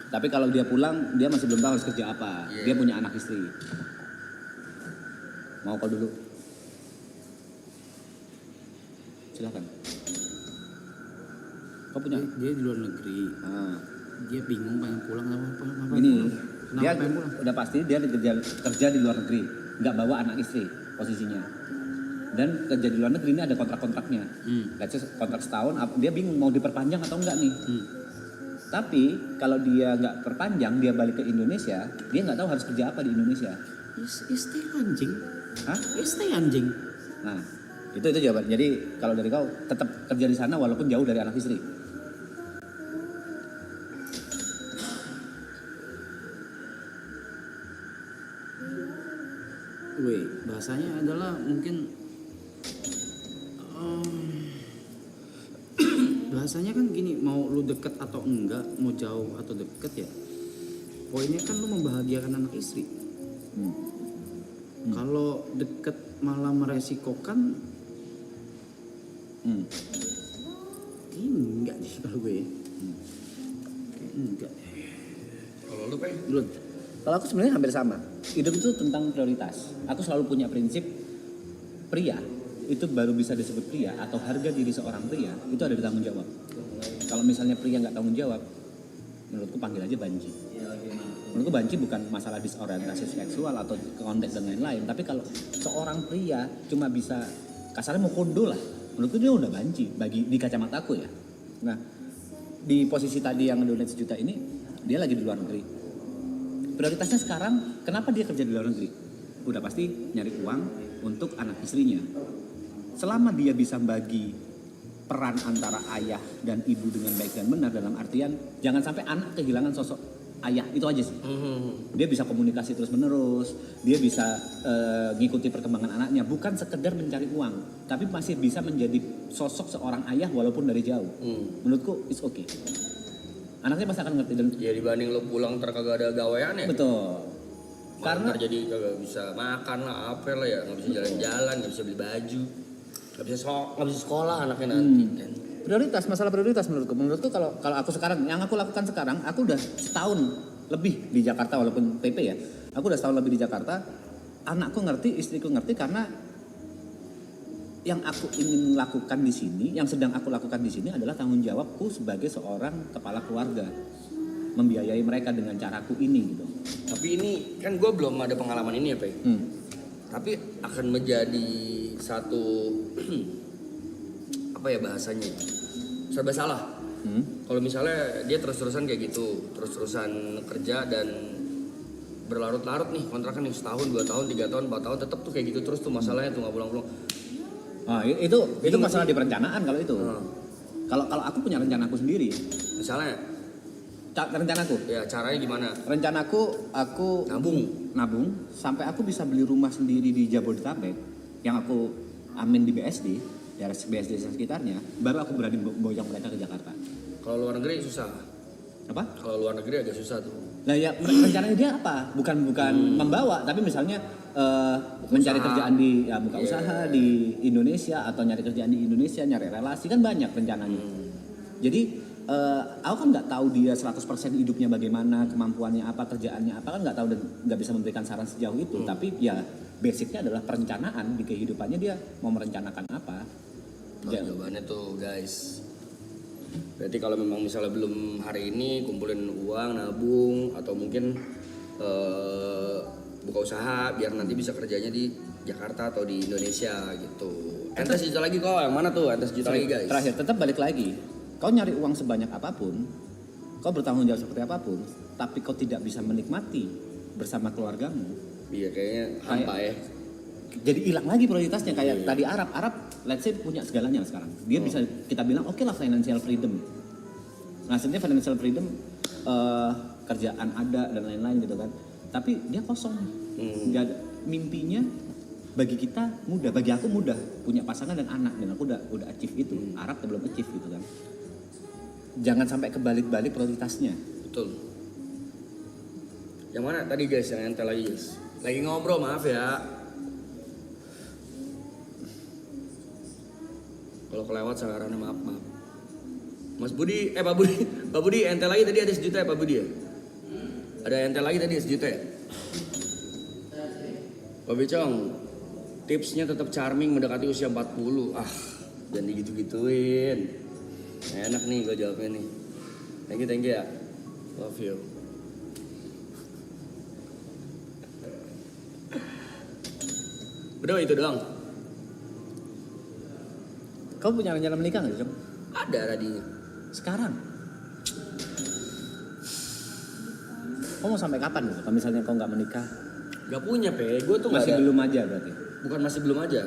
Tapi kalau dia pulang, dia masih belum tahu harus kerja apa. Dia punya anak istri. Mau kau dulu? Silakan. Kau punya? Dia di luar negeri. Ah. Dia bingung pengen pulang apa Ini Kenapa dia pengen pulang? udah pasti dia kerja di luar negeri, nggak bawa anak istri posisinya. Dan kerja di luar negeri ini ada kontrak-kontraknya. Let's say kontrak setahun, dia bingung mau diperpanjang atau enggak nih. Tapi kalau dia nggak perpanjang, dia balik ke Indonesia, dia nggak tahu harus kerja apa di Indonesia. Stay anjing. Hah? Stay anjing. Nah, itu jawaban. Jadi kalau dari kau tetap kerja di sana walaupun jauh dari anak istri. Bahasanya adalah mungkin bahasanya kan gini, mau lu deket atau enggak, mau jauh atau deket ya, poinnya kan lu membahagiakan anak istri. Kalau deket malah meresikokan, enggak sih kalau gue ya. Kayak enggak. Kalau lu Pe? Dulu. Kalau aku sebenarnya hampir sama. Hidup itu tentang prioritas. Aku selalu punya prinsip pria itu baru bisa disebut pria atau harga diri seorang pria itu ada di tanggung jawab. Kalau misalnya pria nggak tanggung jawab, menurutku panggil aja banci. Menurutku banci bukan masalah disorientasi seksual atau konteks dan lain-lain, tapi kalau seorang pria cuma bisa kasarnya mau kondo lah, menurutku dia udah banci bagi di kacamata aku ya. Nah, di posisi tadi yang donate 1 juta ini, dia lagi di luar negeri. Prioritasnya sekarang, kenapa dia kerja di luar negeri? Udah pasti nyari uang untuk anak istrinya. Selama dia bisa bagi peran antara ayah dan ibu dengan baik dan benar, dalam artian jangan sampai anak kehilangan sosok ayah, itu aja sih. Dia bisa komunikasi terus menerus, dia bisa ngikuti perkembangan anaknya, bukan sekedar mencari uang, tapi masih bisa menjadi sosok seorang ayah walaupun dari jauh. Menurutku it's okay. Anaknya pasti akan ngerti dan Ya dibanding lo pulang ntar kagak ada gawean ya. betul. Karena Karena jadi kagak bisa makan lah, apa lah ya, nggak bisa jalan-jalan, nggak bisa beli baju, nggak bisa sekolah anaknya nanti kan. masalah prioritas menurutku kalau aku sekarang, yang aku lakukan sekarang, aku udah setahun lebih di Jakarta walaupun PP ya. Aku udah setahun lebih di Jakarta. Anakku ngerti, istriku ngerti karena yang aku ingin lakukan di sini, yang sedang aku lakukan di sini adalah tanggung jawabku sebagai seorang kepala keluarga, membiayai mereka dengan caraku ini gitu. Tapi ini kan gue belum ada pengalaman ini ya Pe. Tapi akan menjadi satu apa ya bahasanya, serba salah. Kalau misalnya dia terus-terusan kayak gitu, terus-terusan kerja dan berlarut-larut nih kontraknya nih setahun, 2 tahun, 3 tahun, 4 tahun, tetap tuh kayak gitu terus tuh masalahnya tuh nggak pulang-pulang. Ah, itu masalah di perencanaan kalau itu. Kalau aku punya rencanaku sendiri. Misalnya Rencanaku. ya caranya gimana? Rencanaku aku nabung sampai aku bisa beli rumah sendiri di Jabodetabek yang aku amin di BSD, daerah BSD dan sekitarnya, baru aku berani boyong mereka ke Jakarta. Kalau luar negeri susah. Apa? Kalau luar negeri agak susah tuh. Nah ya rencananya dia apa? Bukan membawa, tapi misalnya mencari kerjaan di buka usaha di Indonesia atau nyari kerjaan di Indonesia, nyari relasi kan banyak rencananya. Jadi aku kan nggak tahu dia 100% hidupnya bagaimana, kemampuannya apa, kerjaannya apa, kan nggak tahu dan nggak bisa memberikan saran sejauh itu. Tapi ya basicnya adalah perencanaan di kehidupannya, dia mau merencanakan apa. Nah, jawabannya tuh guys. Berarti kalau memang misalnya belum hari ini kumpulin uang, nabung atau mungkin buka usaha biar nanti bisa kerjanya di Jakarta atau di Indonesia gitu. Entes juta lagi kok, yang mana tuh? Entes juta lagi guys. Terakhir tetap balik lagi. Kau nyari uang sebanyak apapun, kau bertanggung jawab seperti apapun, tapi kau tidak bisa menikmati bersama keluargamu. Iya kayaknya hampa ya. Jadi hilang lagi prioritasnya kayak tadi Arab, let's say punya segalanya sekarang. Dia bisa kita bilang oke lah financial freedom. Nah sebenarnya financial freedom kerjaan ada dan lain-lain gitu kan. Tapi dia kosong. Nggak ada mimpinya. Bagi kita mudah, bagi aku mudah punya pasangan dan anak, dan aku udah achieve itu. Arab belum achieve gitu kan. Jangan sampai kebalik-balik prioritasnya. Betul. Yang mana tadi guys, yang ente lagi guys? Lagi ngobrol, maaf ya. Kalau kelewat sarannya maaf. Mas Budi, Pak Budi, ente lagi tadi ada 1 juta ya Pak Budi ya? Ada ente lagi tadi 1 juta ya? Pak Bicong, Tipsnya tetap charming mendekati usia 40. Jangan digitu-gituin. Enak nih gue jawabnya nih. Thank you ya. Love you. Udah itu doang. Kamu punya rencana menikah nggak, Cok? Ada tadinya. Sekarang? Kamu mau sampai kapan gitu? Kalau misalnya kau nggak menikah? Gak punya gue tuh Masih gak ada. belum aja berarti? Bukan masih belum aja.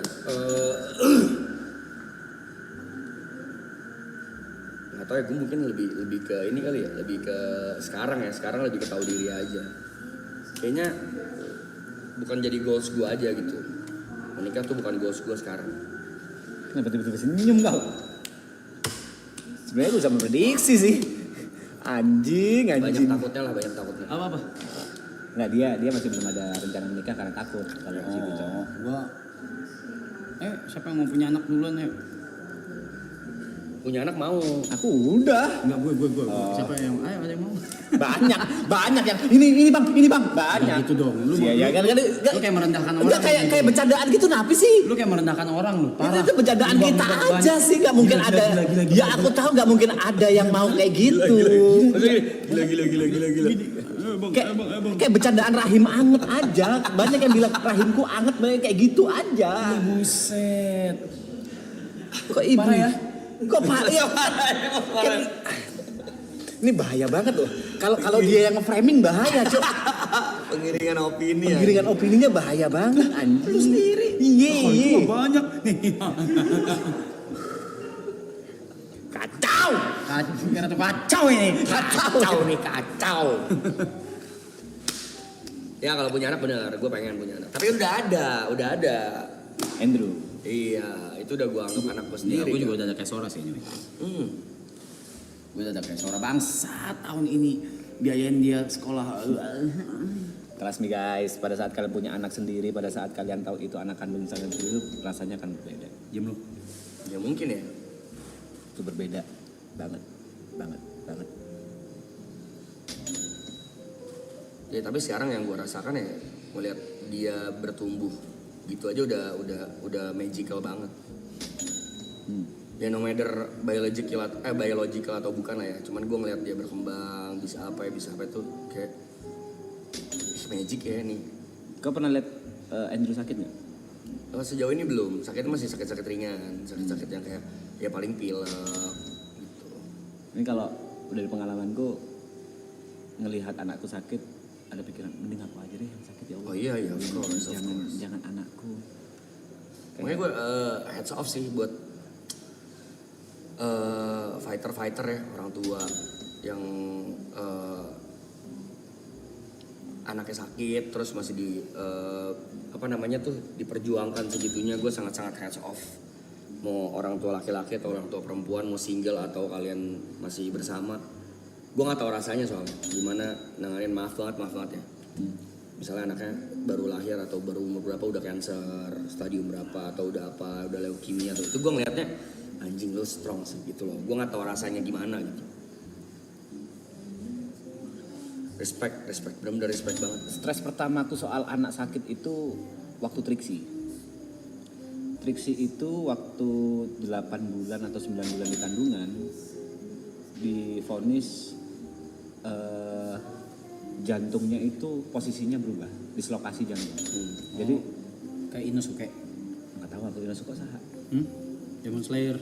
Nggak tahu ya, gue mungkin lebih ke ini kali ya, lebih ke sekarang ya. Sekarang lebih ke tahu diri aja. Kayaknya bukan jadi goals gue aja gitu. Menikah tuh bukan goals gue sekarang. Kenapa tiba-tiba senyum kau? Sebenarnya gue bisa memprediksi sih. Anjing. Banyak takutnya lah, banyak takutnya. Apa? Nggak, dia masih belum ada rencana menikah karena takut kalau di situ, Cok. Gua siapa yang mau punya anak duluan ya? Punya anak mau. Aku udah. Enggak, gue. Siapa yang ada yang mau? Banyak yang ini bang banyak. Ya gitu dong. Lu Iya kan lu kayak merendahkan orang. Enggak kayak bercandaan gitu napi sih. Lu kayak merendahkan orang lu. Parah. Itu bercandaan Lu kita banyak. aja sih, nggak mungkin Gila, ada. gila. Ya aku tahu nggak mungkin ada yang mau kayak gitu. Gila. Kayak bercandaan rahim anget aja. Banyak yang bilang rahimku anget, banyak kayak gitu aja. Buset. Kok ibu? Parah ya? Kok parah ya? Ini bahaya banget loh. Kalau dia yang nge-framing bahaya, Cok. Pengiringan opini ya. Penggiringan opininya bahaya banget, anjing. Lu sendiri. Iya. Banyak. Kacau. Kacau ini. Kacau. Ya kalau punya anak bener, gue pengen punya anak. Tapi udah ada. Andrew. Iya, itu udah gue anggap anak gue Iya, sendiri. gue juga udah ada kayak Sora sih ini. Gue udah ada kayak Sora bangsat tahun ini biayain dia sekolah. Trust me guys, pada saat kalian punya anak sendiri, pada saat kalian tahu itu anak kandung kalian sendiri, rasanya akan berbeda. Diam lu. Ya mungkin ya. Itu berbeda banget. Ya tapi sekarang yang gue rasakan ya melihat dia bertumbuh gitu aja udah magical banget. Ya no matter biological atau bukan lah ya. Cuman gue ngeliat dia berkembang, bisa apa itu kayak magic ya nih. Kau pernah lihat Andrew sakit nggak? Sejauh ini belum, sakitnya masih sakit-sakit ringan, sakit-sakit yang kayak ya paling pilek gitu. Ini kalau udah di pengalamanku ngelihat anakku sakit, ada pikiran mending aku aja deh yang sakit ya Allah. Oh iya, of course. Jangan anakku. Makanya gue heads off sih buat fighter ya, orang tua yang anaknya sakit terus masih diperjuangkan segitunya. Gue sangat-sangat heads off. Mau orang tua laki-laki atau orang tua perempuan, mau single atau kalian masih bersama, gue nggak tahu rasanya soalnya gimana nanganin. Maaf banget ya. Misalnya anaknya baru lahir atau baru umur berapa udah cancer stadium berapa atau udah leukemia atau itu, gue ngeliatnya anjing lo strong sih gitu loh. Gue nggak tahu rasanya gimana gitu. Respect, benar-benar respect banget. Stres pertamaku soal anak sakit itu waktu Triksi. Triksi itu waktu 8 bulan atau 9 bulan di kandungan divonis jantungnya itu posisinya berubah, dislokasi jantung. Jadi Kayak Inosuke. nggak tahu aku Inosuke saha. Demon Slayer.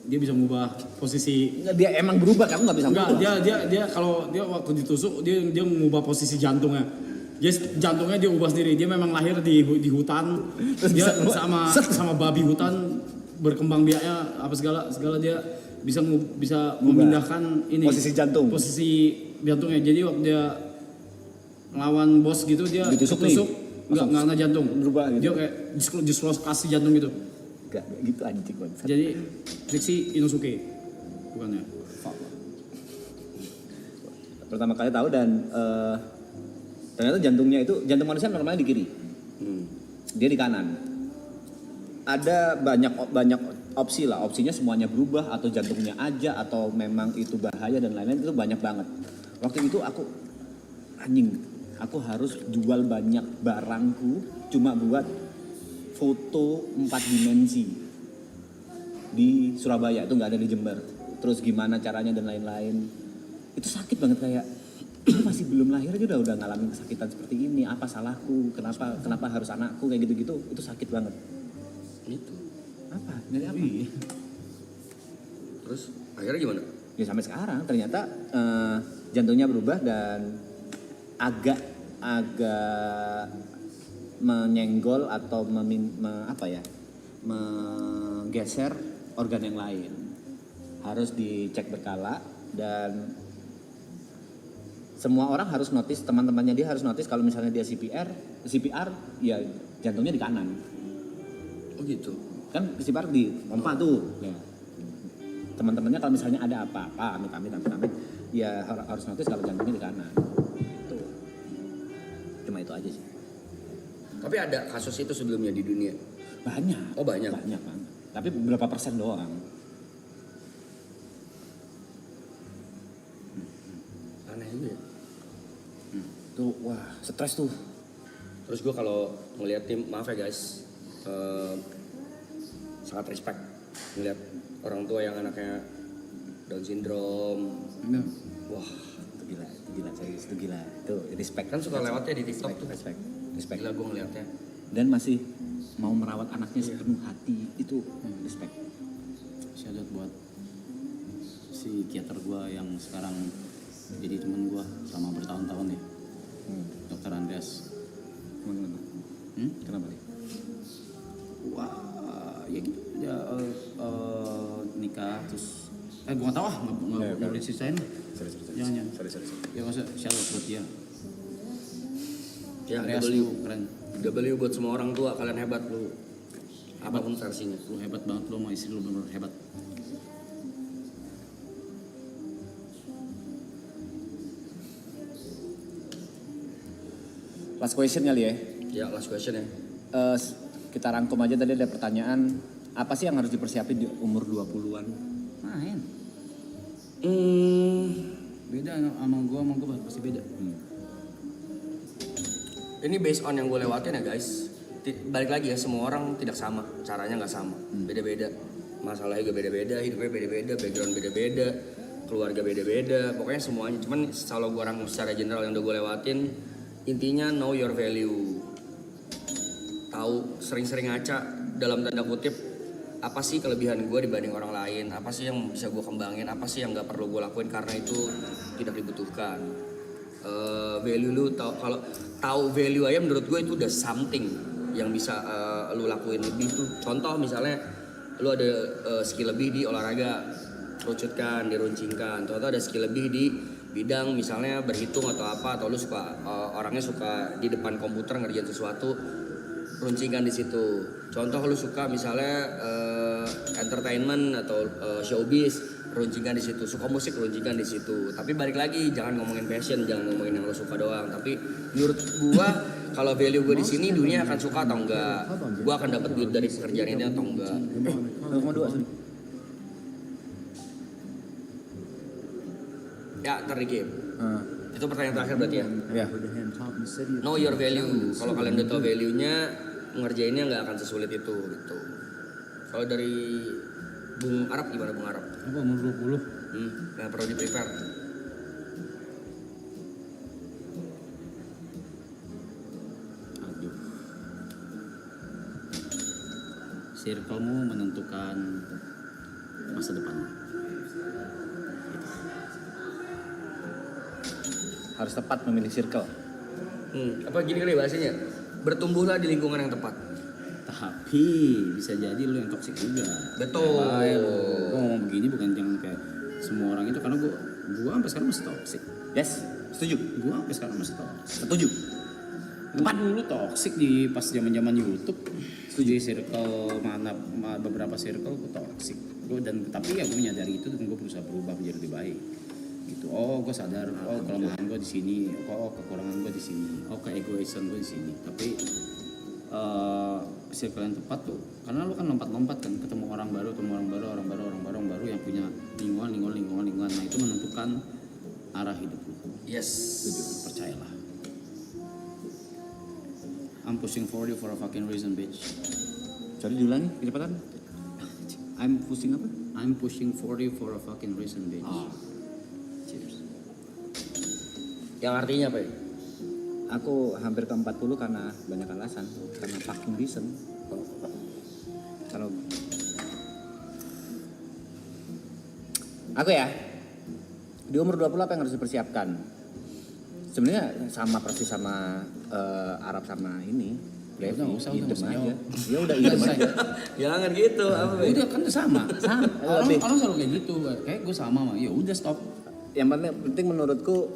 Dia bisa mengubah posisi. Nggak, dia emang berubah, kamu nggak bisa Enggak, berubah. dia kalau dia waktu ditusuk dia mengubah posisi jantungnya. Jantungnya dia ubah sendiri. Dia memang lahir di hutan. Dia sama babi hutan berkembang biaknya apa segala dia bisa memindahkan ini Posisi jantung. Posisi jantungnya. Jadi waktu dia ngelawan bos gitu dia Ditusuk enggak jantung. Berubah gitu. Dia kayak dislokasi jantung gitu. Nggak gitu anjing banget. Jadi Triksi Inosuke bukannya. Pertama kali tahu dan ternyata jantung manusia normalnya di kiri. Dia di kanan. Ada banyak opsi lah. Opsinya semuanya berubah atau jantungnya aja atau memang itu bahaya dan lain-lain, itu banyak banget. Waktu itu aku harus jual banyak barangku cuma buat foto 4 dimensi di Surabaya, itu nggak ada di Jember. Terus gimana caranya dan lain-lain. Itu sakit banget kayak aku masih belum lahir aja udah ngalamin kesakitan seperti ini. Apa salahku? Kenapa harus anakku kayak gitu-gitu? Itu sakit banget. Itu. Apa? Dari apa? Terus akhirnya gimana? Ya sampai sekarang ternyata jantungnya berubah dan agak menyenggol atau menggeser organ yang lain. Harus dicek berkala dan semua orang harus notice, teman-temannya dia harus notice kalau misalnya dia CPR ya jantungnya di kanan. Oh gitu. Kan CPR di pompa tuh. Ya. Teman-temannya kalau misalnya ada apa-apa, amit-amit, ya harus notice kalau jantungnya di kanan. Itu. Cuma itu aja sih. Tapi ada kasus itu sebelumnya di dunia. Banyak. Oh, banyak. Banyak banget. Tapi berapa persen doang. Aneh juga ya. Tuh, wah, stres tuh. Terus gue kalau ngeliat tim, maaf ya guys, sangat respect ngeliat orang tua yang anaknya Down syndrome. Wah, Itu gila, serius, itu gila. Itu respect. kan suka lewatnya di TikTok tuh. Respect. Gila gue ngeliatnya. Dan masih mau merawat anaknya sepenuh hati, itu respect. Shout out buat si psikiater gue yang sekarang jadi temen gue selama bertahun-tahun ya, Dokter Andreas. Kenapa? Kenapa? Wah, ya gitu. Dia nikah terus gue nggak tahu nggak boleh ceritain. Jangan. Sorry. Ya nggak usah. Shout out buat dia. Ya, Andreas W. lu keren. W buat semua orang tua, kalian hebat lu. Apapun versinya. Lu hebat banget, lu sama istri lu bener hebat. Last question kali ya. Ya, last question ya. Kita rangkum aja tadi ada pertanyaan. Apa sih yang harus dipersiapin di umur 20-an? Main. Beda sama gua pasti beda. Ini based on yang gue lewatin ya guys. Balik lagi ya, semua orang tidak sama, caranya nggak sama, beda-beda. Masalahnya juga beda-beda, hidupnya beda-beda, background beda-beda, keluarga beda-beda. Pokoknya semuanya. Cuman kalau gue rangkum secara general yang udah gue lewatin, intinya know your value. Tahu, sering-sering ngaca dalam tanda kutip, apa sih kelebihan gue dibanding orang lain, apa sih yang bisa gue kembangin, apa sih yang nggak perlu gue lakuin karena itu tidak dibutuhkan. Value lu kalau tahu value aja menurut gue itu udah something yang bisa lu lakuin lebih tuh. Contoh misalnya lu ada skill lebih di olahraga, kerucutkan, diruncingkan. Contoh ada skill lebih di bidang misalnya berhitung atau apa, atau lu suka orangnya suka di depan komputer ngerjain sesuatu, runcingkan di situ. Contoh lu suka misalnya entertainment atau showbiz, runcingkan di situ. Suka musik, runcingkan di situ. Tapi balik lagi, jangan ngomongin passion, jangan ngomongin yang lu suka doang. Tapi menurut gua kalau value gua di sini, dunia akan suka atau enggak, gua akan dapat duit dari pekerjaan ini atau enggak. 0,2 sih. Ya, terikip. Itu pertanyaan terakhir berarti ya. Ya. Know your value. Kalau kalian udah tahu value-nya, ngerjainnya nggak akan sesulit itu gitu. Kalau dari Bung Arab gimana Bung Arab? Apa umur 20? Yang perlu di prepare. Aduh. Circle-mu menentukan masa depan. Harus tepat memilih circle. Apa gini kali bahasanya? Bertumbuhlah di lingkungan yang tepat. Tapi bisa jadi lu yang toksik juga. Betul. Gue ngomong begini bukan yang kayak semua orang itu, karena gue sampai sekarang masih toksik. Yes, setuju. Gue sampai sekarang masih toksik. Setuju. Tepat dulu toksik di pas zaman YouTube. Di circle beberapa circle gue toksik. Tapi ya gue menyadari itu dan gue berusaha berubah menjadi lebih baik. Gitu. Oh, gue sadar. Oh, kelemahan gue di sini. Oh, kekurangan gue di sini. Oh, keegoisan gue di sini. Tapi circle yang tepat tuh, karena lu kan lompat-lompat kan, ketemu orang baru yang punya lingkungan. Nah itu menentukan arah hidup lu. Yes. Percayalah. I'm pushing for you for a fucking reason, bitch. Tadi diulangi kecepatan. I'm pushing apa? I'm pushing 40 for a fucking reason, bitch. Cheers. Yang artinya apa ya? Aku hampir ke 40 karena banyak alasan, karena fucking reason. Kalau aku ya, di umur 20 apa yang harus dipersiapkan? Sebenarnya sama persis sama Arab sama ini. Levi, Udah, nggak usah idem jawab. aja. Ya udah idem aja. Jangan gitu, apa Be? Udah kan sama. Orang Lebih. orang selalu kayak gitu. Kayak gue sama mah. Ya udah stop. Yang penting menurutku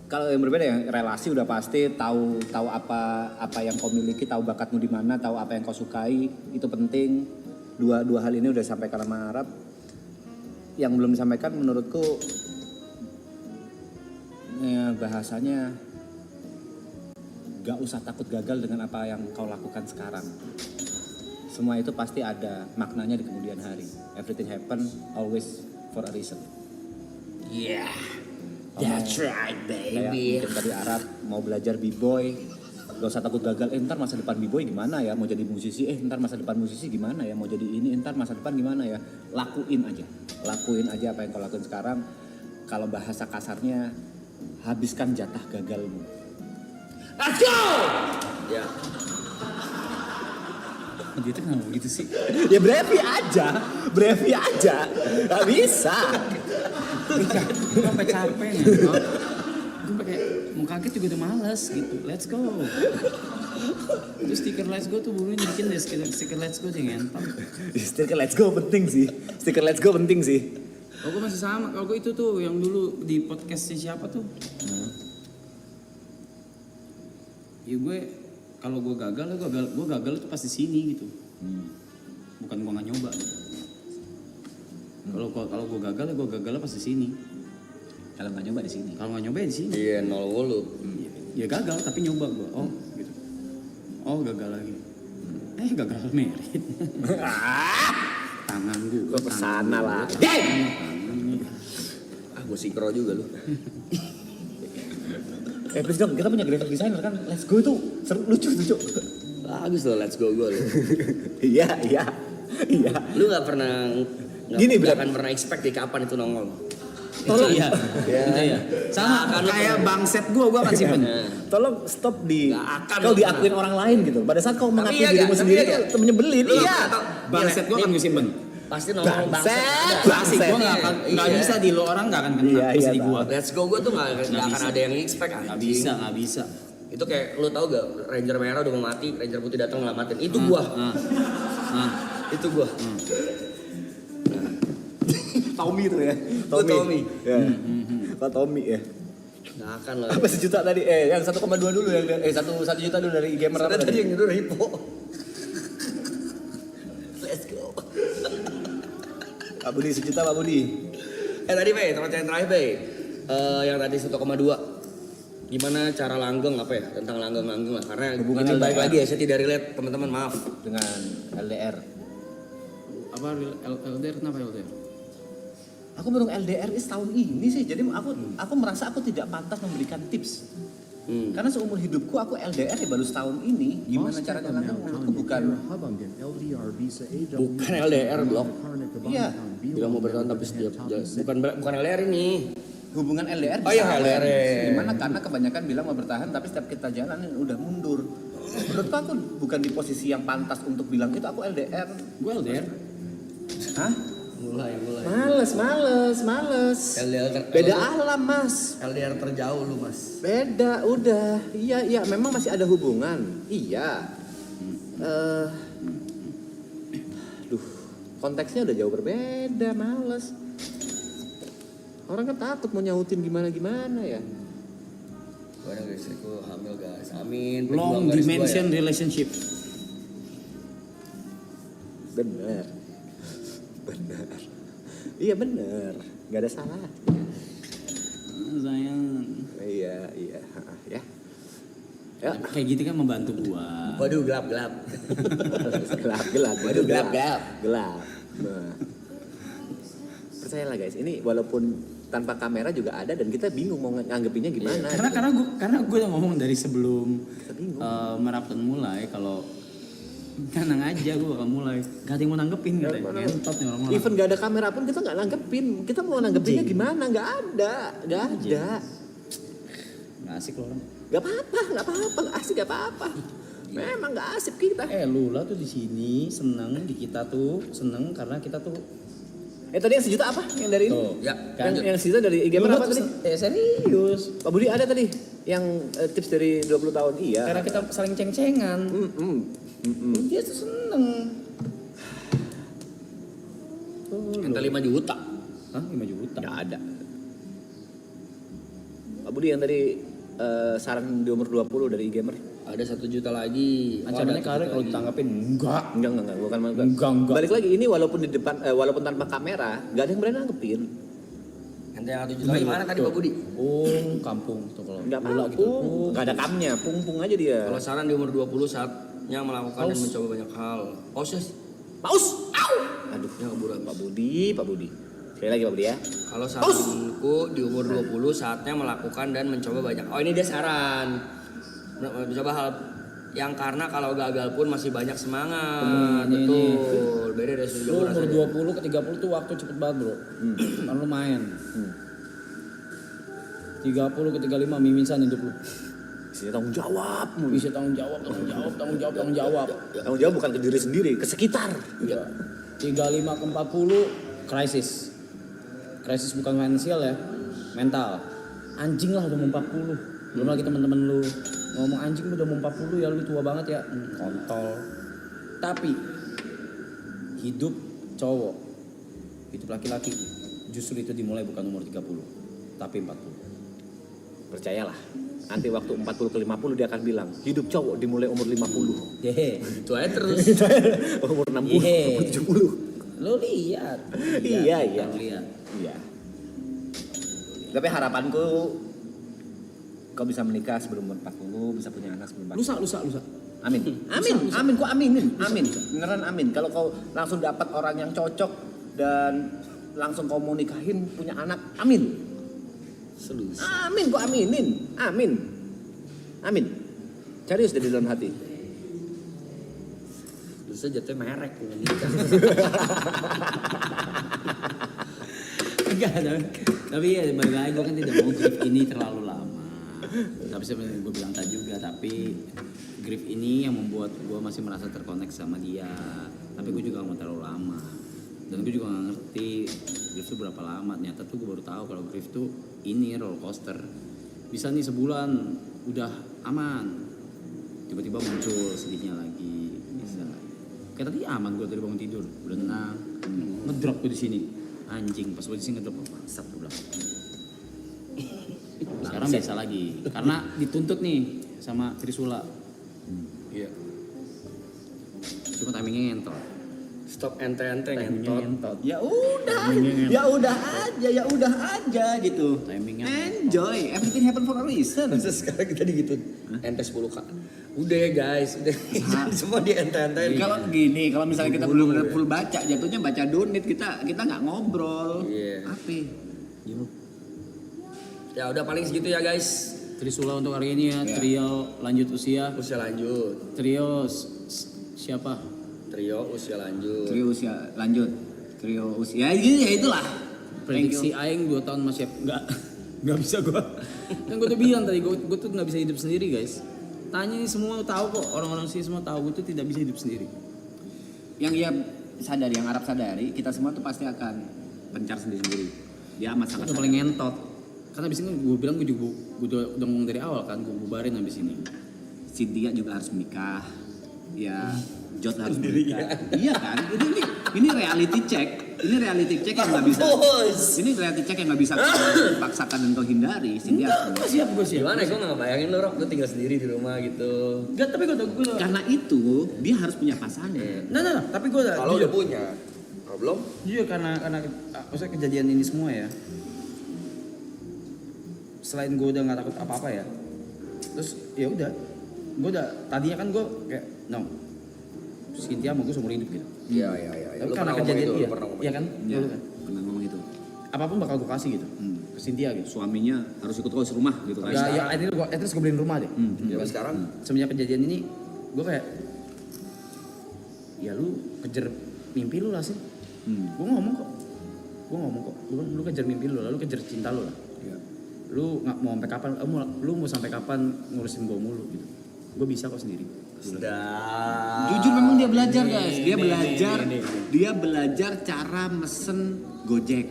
kalau yang berbeda ya relasi udah pasti tahu apa yang kau miliki, tahu bakatmu di mana, tahu apa yang kau sukai, itu penting. Dua hal ini udah disampaikan sama Arab. Yang belum disampaikan menurutku ya bahasanya gak usah takut gagal dengan apa yang kau lakukan sekarang. Semua itu pasti ada maknanya di kemudian hari. Everything happen always for a reason. Yeah, that's right, Kayak baby. mungkin tadi Arab mau belajar b-boy, gak usah takut gagal. Ntar masa depan b-boy gimana ya? Mau jadi musisi? Ntar masa depan musisi gimana ya? Mau jadi ini? Ntar masa depan gimana ya? Lakuin aja apa yang kau lakuin sekarang. Kalau bahasa kasarnya, habiskan jatah gagalmu. Let's go! Ya, Dia tuh kenapa begitu sih? Ya brevi aja, gak bisa. Gue sampai capek nih. Gue pakai mau kaget juga udah males gitu. Let's go. Itu stiker let's go tuh buruin bikin deh stiker let's go sih ngentang. Stiker let's go penting sih. Oh gue masih sama. Kalau gue itu tuh yang dulu di podcastnya siapa tuh? Ya gue kalau gue gagal tuh pasti sini gitu. Bukan gue nggak nyoba. Kalau gue gagal pasti sini. Kalau nggak nyoba di sini. Kalau nggak nyoba ya di sini. iya 0-0. Ya gagal tapi nyoba gue. Oh gitu. Oh gagal lagi. Gagal merit. Tangan gue. Kesana lah. Ah, gue sikro juga lu. Please dong, kita punya graphic designer kan. Let's go itu seru, lucu. Bagus loh, let's go gue lu. Iya. Lu nggak pernah Gini, nggak Bro. akan pernah expect di kapan itu nongol. Tolong ya. Itu ya. Sama Nah, kan lu kayak pernah- bangset gue akan simpen. Tolong stop Nggak akan kau lu diakuin orang lain gitu. Pada saat kau mengakui iya, dirimu tapi sendiri iya, itu menyebelin. Lu Iya. Bangset gue akan gue simpen. Pasti nongol Bangset. Pasti gue nggak Iya. bisa di lo orang nggak akan kena. Iya, Pasti di Bang. gue. Let's go gue tuh nggak akan bisa. ada yang expect Nggak anjing. bisa. Itu kayak lu tau gak Ranger merah udah mau mati, Ranger putih datang ngelamatin. Itu gua. Itu gua. Tommy itu ya. Gua Tommy. Ya. Pak Tommy ya. Nggak akan lah. Apa sejuta tadi? Yang 1,2 dulu yang 1 juta dulu dari gamer apa Ada tadi tadi? yang nyuruh Hippo. Let's go. Pak Budi sejuta Pak Budi. Tadi Bay, yang terakhir Bay. Yang tadi 1,2. Gimana cara langgeng apa ya? Tentang langgeng lah. Karena Hubungan ini LDR. baik lagi ya, saya tidak relate teman-teman, maaf. Dengan LDR. Apa LDR kenapa LDR? Aku baru LDR tahun ini sih, jadi aku merasa aku tidak pantas memberikan tips. Karena seumur hidupku aku LDR ya baru setahun ini. Gimana caranya langgeng? Menurutku bukan. Bukan LDR blok. Iya. Bilang mau bertahan tapi setiap bukan LDR ini. Hubungan LDR Oh iya, LDR. Gimana? Karena kebanyakan bilang mau bertahan tapi setiap kita jalan udah mundur. Menurutku aku bukan di posisi yang pantas untuk bilang itu aku LDR. Gue LDR. Hah? Mulai. Males. Beda alam, Mas. LDR terjauh lu, Mas. Beda, udah. Iya, memang masih ada hubungan. Iya. Konteksnya udah jauh berbeda, males. Orang kan takut mau nyautin gimana ya. Gue ada istriku hamil guys, amin. Long Pejuang garis gua dimension relationship. Bener. Iya bener. Gak ada salah. Sayang. Iya. Ya. Ya. Kayak gitu kan membantu gua. Waduh gelap. gelap. Waduh, gelap. Gelap. Nah. Percayalah guys, ini walaupun tanpa kamera juga ada dan kita bingung mau nganggepinnya gimana. Karena gue udah ngomong dari sebelum Kita bingung. Marathon mulai kalau Tenang aja, gue bakal mulai. Gak ada yang mau nanggepin, gak ada yang ngentot nih orang-orang. Even gak ada kamera pun kita nggak nanggepin. Kita mau nanggepinnya gimana? Nggak ada. Gak asik loh orang. Gak apa-apa, nggak asik, gak apa-apa. Memang nggak asik kita. Lu lah tuh di sini seneng, di kita tuh seneng karena kita tuh. Tadi yang sejuta apa? Yang dari ini? Tuh. Ya, Yang sejuta dari gamer apa tadi? Serius. Pak Budi ada tadi yang tips dari 20 tahun. Iya. Karena kita saling ceng-cengan. Dia tuh seneng. Ente 5 juta. Hah? 5 juta? Nggak ada. Pak Budi yang tadi saran di umur 20 dari gamer. Ada 1 juta lagi. Ancamannya karir kalau ditanggapin enggak. Enggak. Enggak. Balik lagi ini walaupun di depan walaupun tanpa kamera, nggak ada yang berani nanggepin. Ente yang 1 juta lagi mana tadi Pak Budi? Kampung tuh kalau Nggak bola mampu. gitu. Nggak ada kamnya, pung aja dia. Kalau saran di umur 20 saatnya melakukan dan mencoba banyak hal. Paus. Paus. Au. Aduh, ya keburan Pak Budi. Sekali lagi Pak Budi ya. Kalau saranku di umur 20 saatnya melakukan dan mencoba banyak. Oh ini dia saran. Mencoba hal yang karena kalau gagal pun masih banyak semangat. Betul. Beda dari Lu umur 20 ke 30 tuh waktu cepet banget bro. Kan lu main. 30 ke 35 mimisan hidup lu. Isinya tanggung jawab. Bisa tanggung jawab. Tanggung jawab bukan ke diri sendiri, ke sekitar. Iya. 35 ke 40 krisis. Krisis bukan finansial ya, mental. Anjing lah udah mau 40. Belum lagi teman-teman lu ngomong anjing lu udah mau 40 ya lu tua banget ya. Kontol. Tapi hidup cowok, hidup laki-laki justru itu dimulai bukan umur 30, tapi 40. Percayalah, nanti waktu 40 ke 50 dia akan bilang, hidup cowok dimulai umur 50. Yehe. Itu aja terus. Umur 60, Yehe. umur 70. Lu lihat. Iya. Lihat. Iya. Tapi harapanku kau bisa menikah sebelum umur 40, bisa punya anak sebelum 40. Lusa. Amin. Kau aminin. Amin. Beneran amin. Kalau kau langsung dapat orang yang cocok dan langsung kau mau nikahin punya anak, amin. Selus. Amin, kok aminin. Amin. Serius dari dalam hati. Lusa jatuh merek nikah. Enggak, tapi ya balik lagi gue kan tidak mau grief ini terlalu lama. Tapi sebenarnya gue bilang tadi juga, tapi grief ini yang membuat gue masih merasa terkonek sama dia. Tapi gue juga gak mau terlalu lama. Dan gue juga gak ngerti grief itu berapa lama. Ternyata tuh gue baru tahu kalau grief tuh ini roller coaster. Bisa nih sebulan udah aman, tiba-tiba muncul sedihnya lagi. Bisa. Kayak tadi aman gue dari bangun tidur, udah tenang. Ngedrop gue di sini. Anjing, pas gue di sini ngedrop apa? Sat gue bilang. Sekarang biasa lagi, karena dituntut nih sama Trisula. Iya. Cuma timingnya ngentot. Stop ente-ente Timingnya ngentot. ngentot. Ya udah aja gitu. Timingnya Enjoy, everything happen for a reason. Sekarang kita gitu. Ente 10K. Udah ya guys, udah. Semua di ente-ente. Kalau gini, kalau misalnya kita belum full baca, jatuhnya baca donit, kita nggak ngobrol. Iya. Apa? Ya udah paling segitu ya guys. Trisula untuk hari ini ya. Trio lanjut usia. Usia lanjut. Trio siapa? Trio usia lanjut. Trio usia lanjut. Trio usia ya itulah. Prediksi Aing 2 tahun masih nggak bisa gue. Kan gue tuh bilang tadi gue tuh nggak bisa hidup sendiri guys. Tanya nih semua tahu kok, orang-orang sini semua tahu gue tuh tidak bisa hidup sendiri. Yang ia sadari, yang Arab sadari, kita semua tuh pasti akan pencar sendiri-sendiri. Dia amat sangat Udah paling ngentot. Karena abis ini gue bilang gue udah ngomong dari awal kan, gue bubarin abis ini. Cynthia juga harus menikah. Ya, Jod harus menikah. Iya kan? Ini reality check. Ini reality check yang nggak bisa. Ini reality check yang nggak bisa kau paksakan dan kau hindari. Cynthia harus menikah. Siap gue siap. Gimana gue nggak bayangin lo Rock, gue tinggal sendiri di rumah gitu. Gak, tapi gue udah. Karena itu dia harus punya pasangan. Nah, tapi gue udah. Kalau udah punya, belum? Jujur karena maksudnya kejadian ini semua ya. Selain gue udah nggak takut apa-apa ya. Terus ya udah. Gue udah tadinya kan gue kayak Cynthia mau gue seumur hidup gitu. Iya. Tapi Lu karena pernah ngomong kejadian itu, iya, lu pernah ngomong iya kan? Ya, Dulu kan? pernah ngomong itu. Apapun bakal gue kasih gitu. Ke Cynthia gitu. Suaminya harus ikut kau serumah gitu kan. Ya, at least gue beliin rumah deh. Tapi sekarang Semenjak kejadian ini gue kayak ya lu kejar mimpi lu lah sih. Gue ngomong kok, lu kejar mimpi lu lah, lu kejar cinta lu lah. Lu nggak mau sampai kapan, lu mau sampai kapan ngurusin gue mulu gitu. Gue bisa kok sendiri. Sedap. Jujur memang dia belajar guys, dia belajar cara mesen Gojek.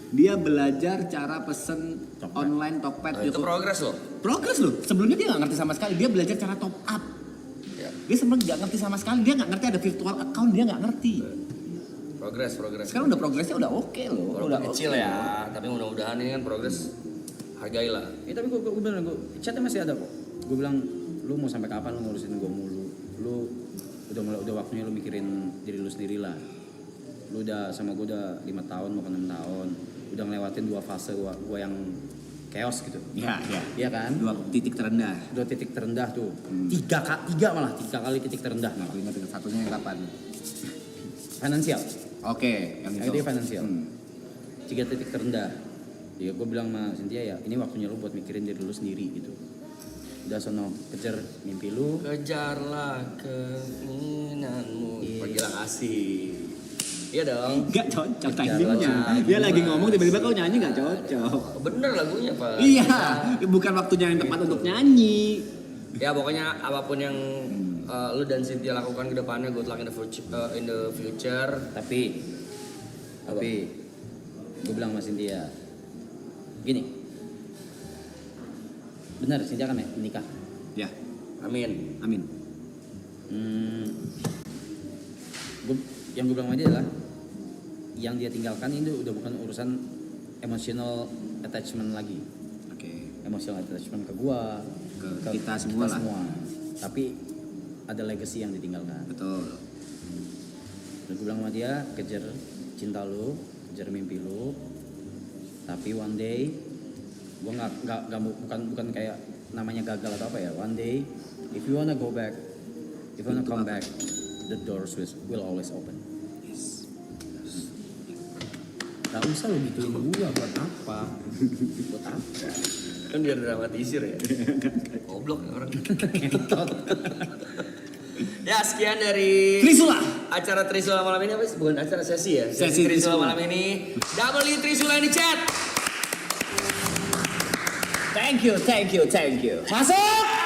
Dia belajar cara pesen online Tokped. Itu progres loh. Progres loh. Sebelumnya dia nggak ngerti sama sekali. Dia belajar cara top up. Ya. Dia sebelumnya nggak ngerti sama sekali. Dia nggak ngerti ada virtual account. Dia nggak ngerti. Progres. Sekarang udah progresnya udah oke loh. Walaupun Udah kecil oke. ya, tapi mudah-mudahan ini kan progres. Hargailah. Tapi gue bilang, chatnya masih ada kok. Gue bilang, lu mau sampai kapan lu ngurusin gue mulu? Lu udah waktunya lu mikirin diri lu sendiri lah. Lu udah sama gue udah 5 tahun mau ke 6 tahun. Udah ngelewatin 2 fase gue yang chaos gitu. Iya kan? 2 titik terendah. 2 titik terendah tuh. 3 kali titik terendah. Nah, ingat satunya yang kapan? Finansial. Oke, yang Itu finansial. 3 Hmm. titik terendah. Ya gue bilang sama Cynthia ya, ini waktunya lu buat mikirin diri lu sendiri gitu. Udah sono kejar mimpi lu. Kejarlah keinginanmu. Iya. Pergilah asik. Iya dong. Nggak cocok Kejar timingnya. lah, Dia lagi ngomong tiba-tiba kau nyanyi nggak cocok. Bener lagunya Pak. Iya, bukan waktunya yang tepat untuk nyanyi. Ya pokoknya apapun yang lu dan Cynthia lakukan ke depannya, good luck in the future. Tapi gue bilang sama Cynthia gini, benar Cynthia kan menikah. Ya, Amin. amin. Yang gue bilang sama dia adalah yang dia tinggalkan ini udah bukan urusan emotional attachment lagi. Oke. Emotional attachment ke gua, Ke kita semua lah. Tapi ada legacy yang ditinggalkan. Betul. Dan gue bilang sama dia, kejar cinta lu, kejar mimpi lu. Tapi one day, gue bukan kayak namanya gagal atau apa ya. One day, if you wanna go back, if you wanna come back, the doors will always open. Gak usah lu gituin gua, buat apa? Buat apa? Kan biar dramatisir ya. Goblok ya orang. Ya sekian dari Trisula. acara Trisula malam ini, apa sih? Bukan acara, sesi ya. Sesi Trisula Trisula. malam ini. W Trisula in the chat. Thank you. Masuk!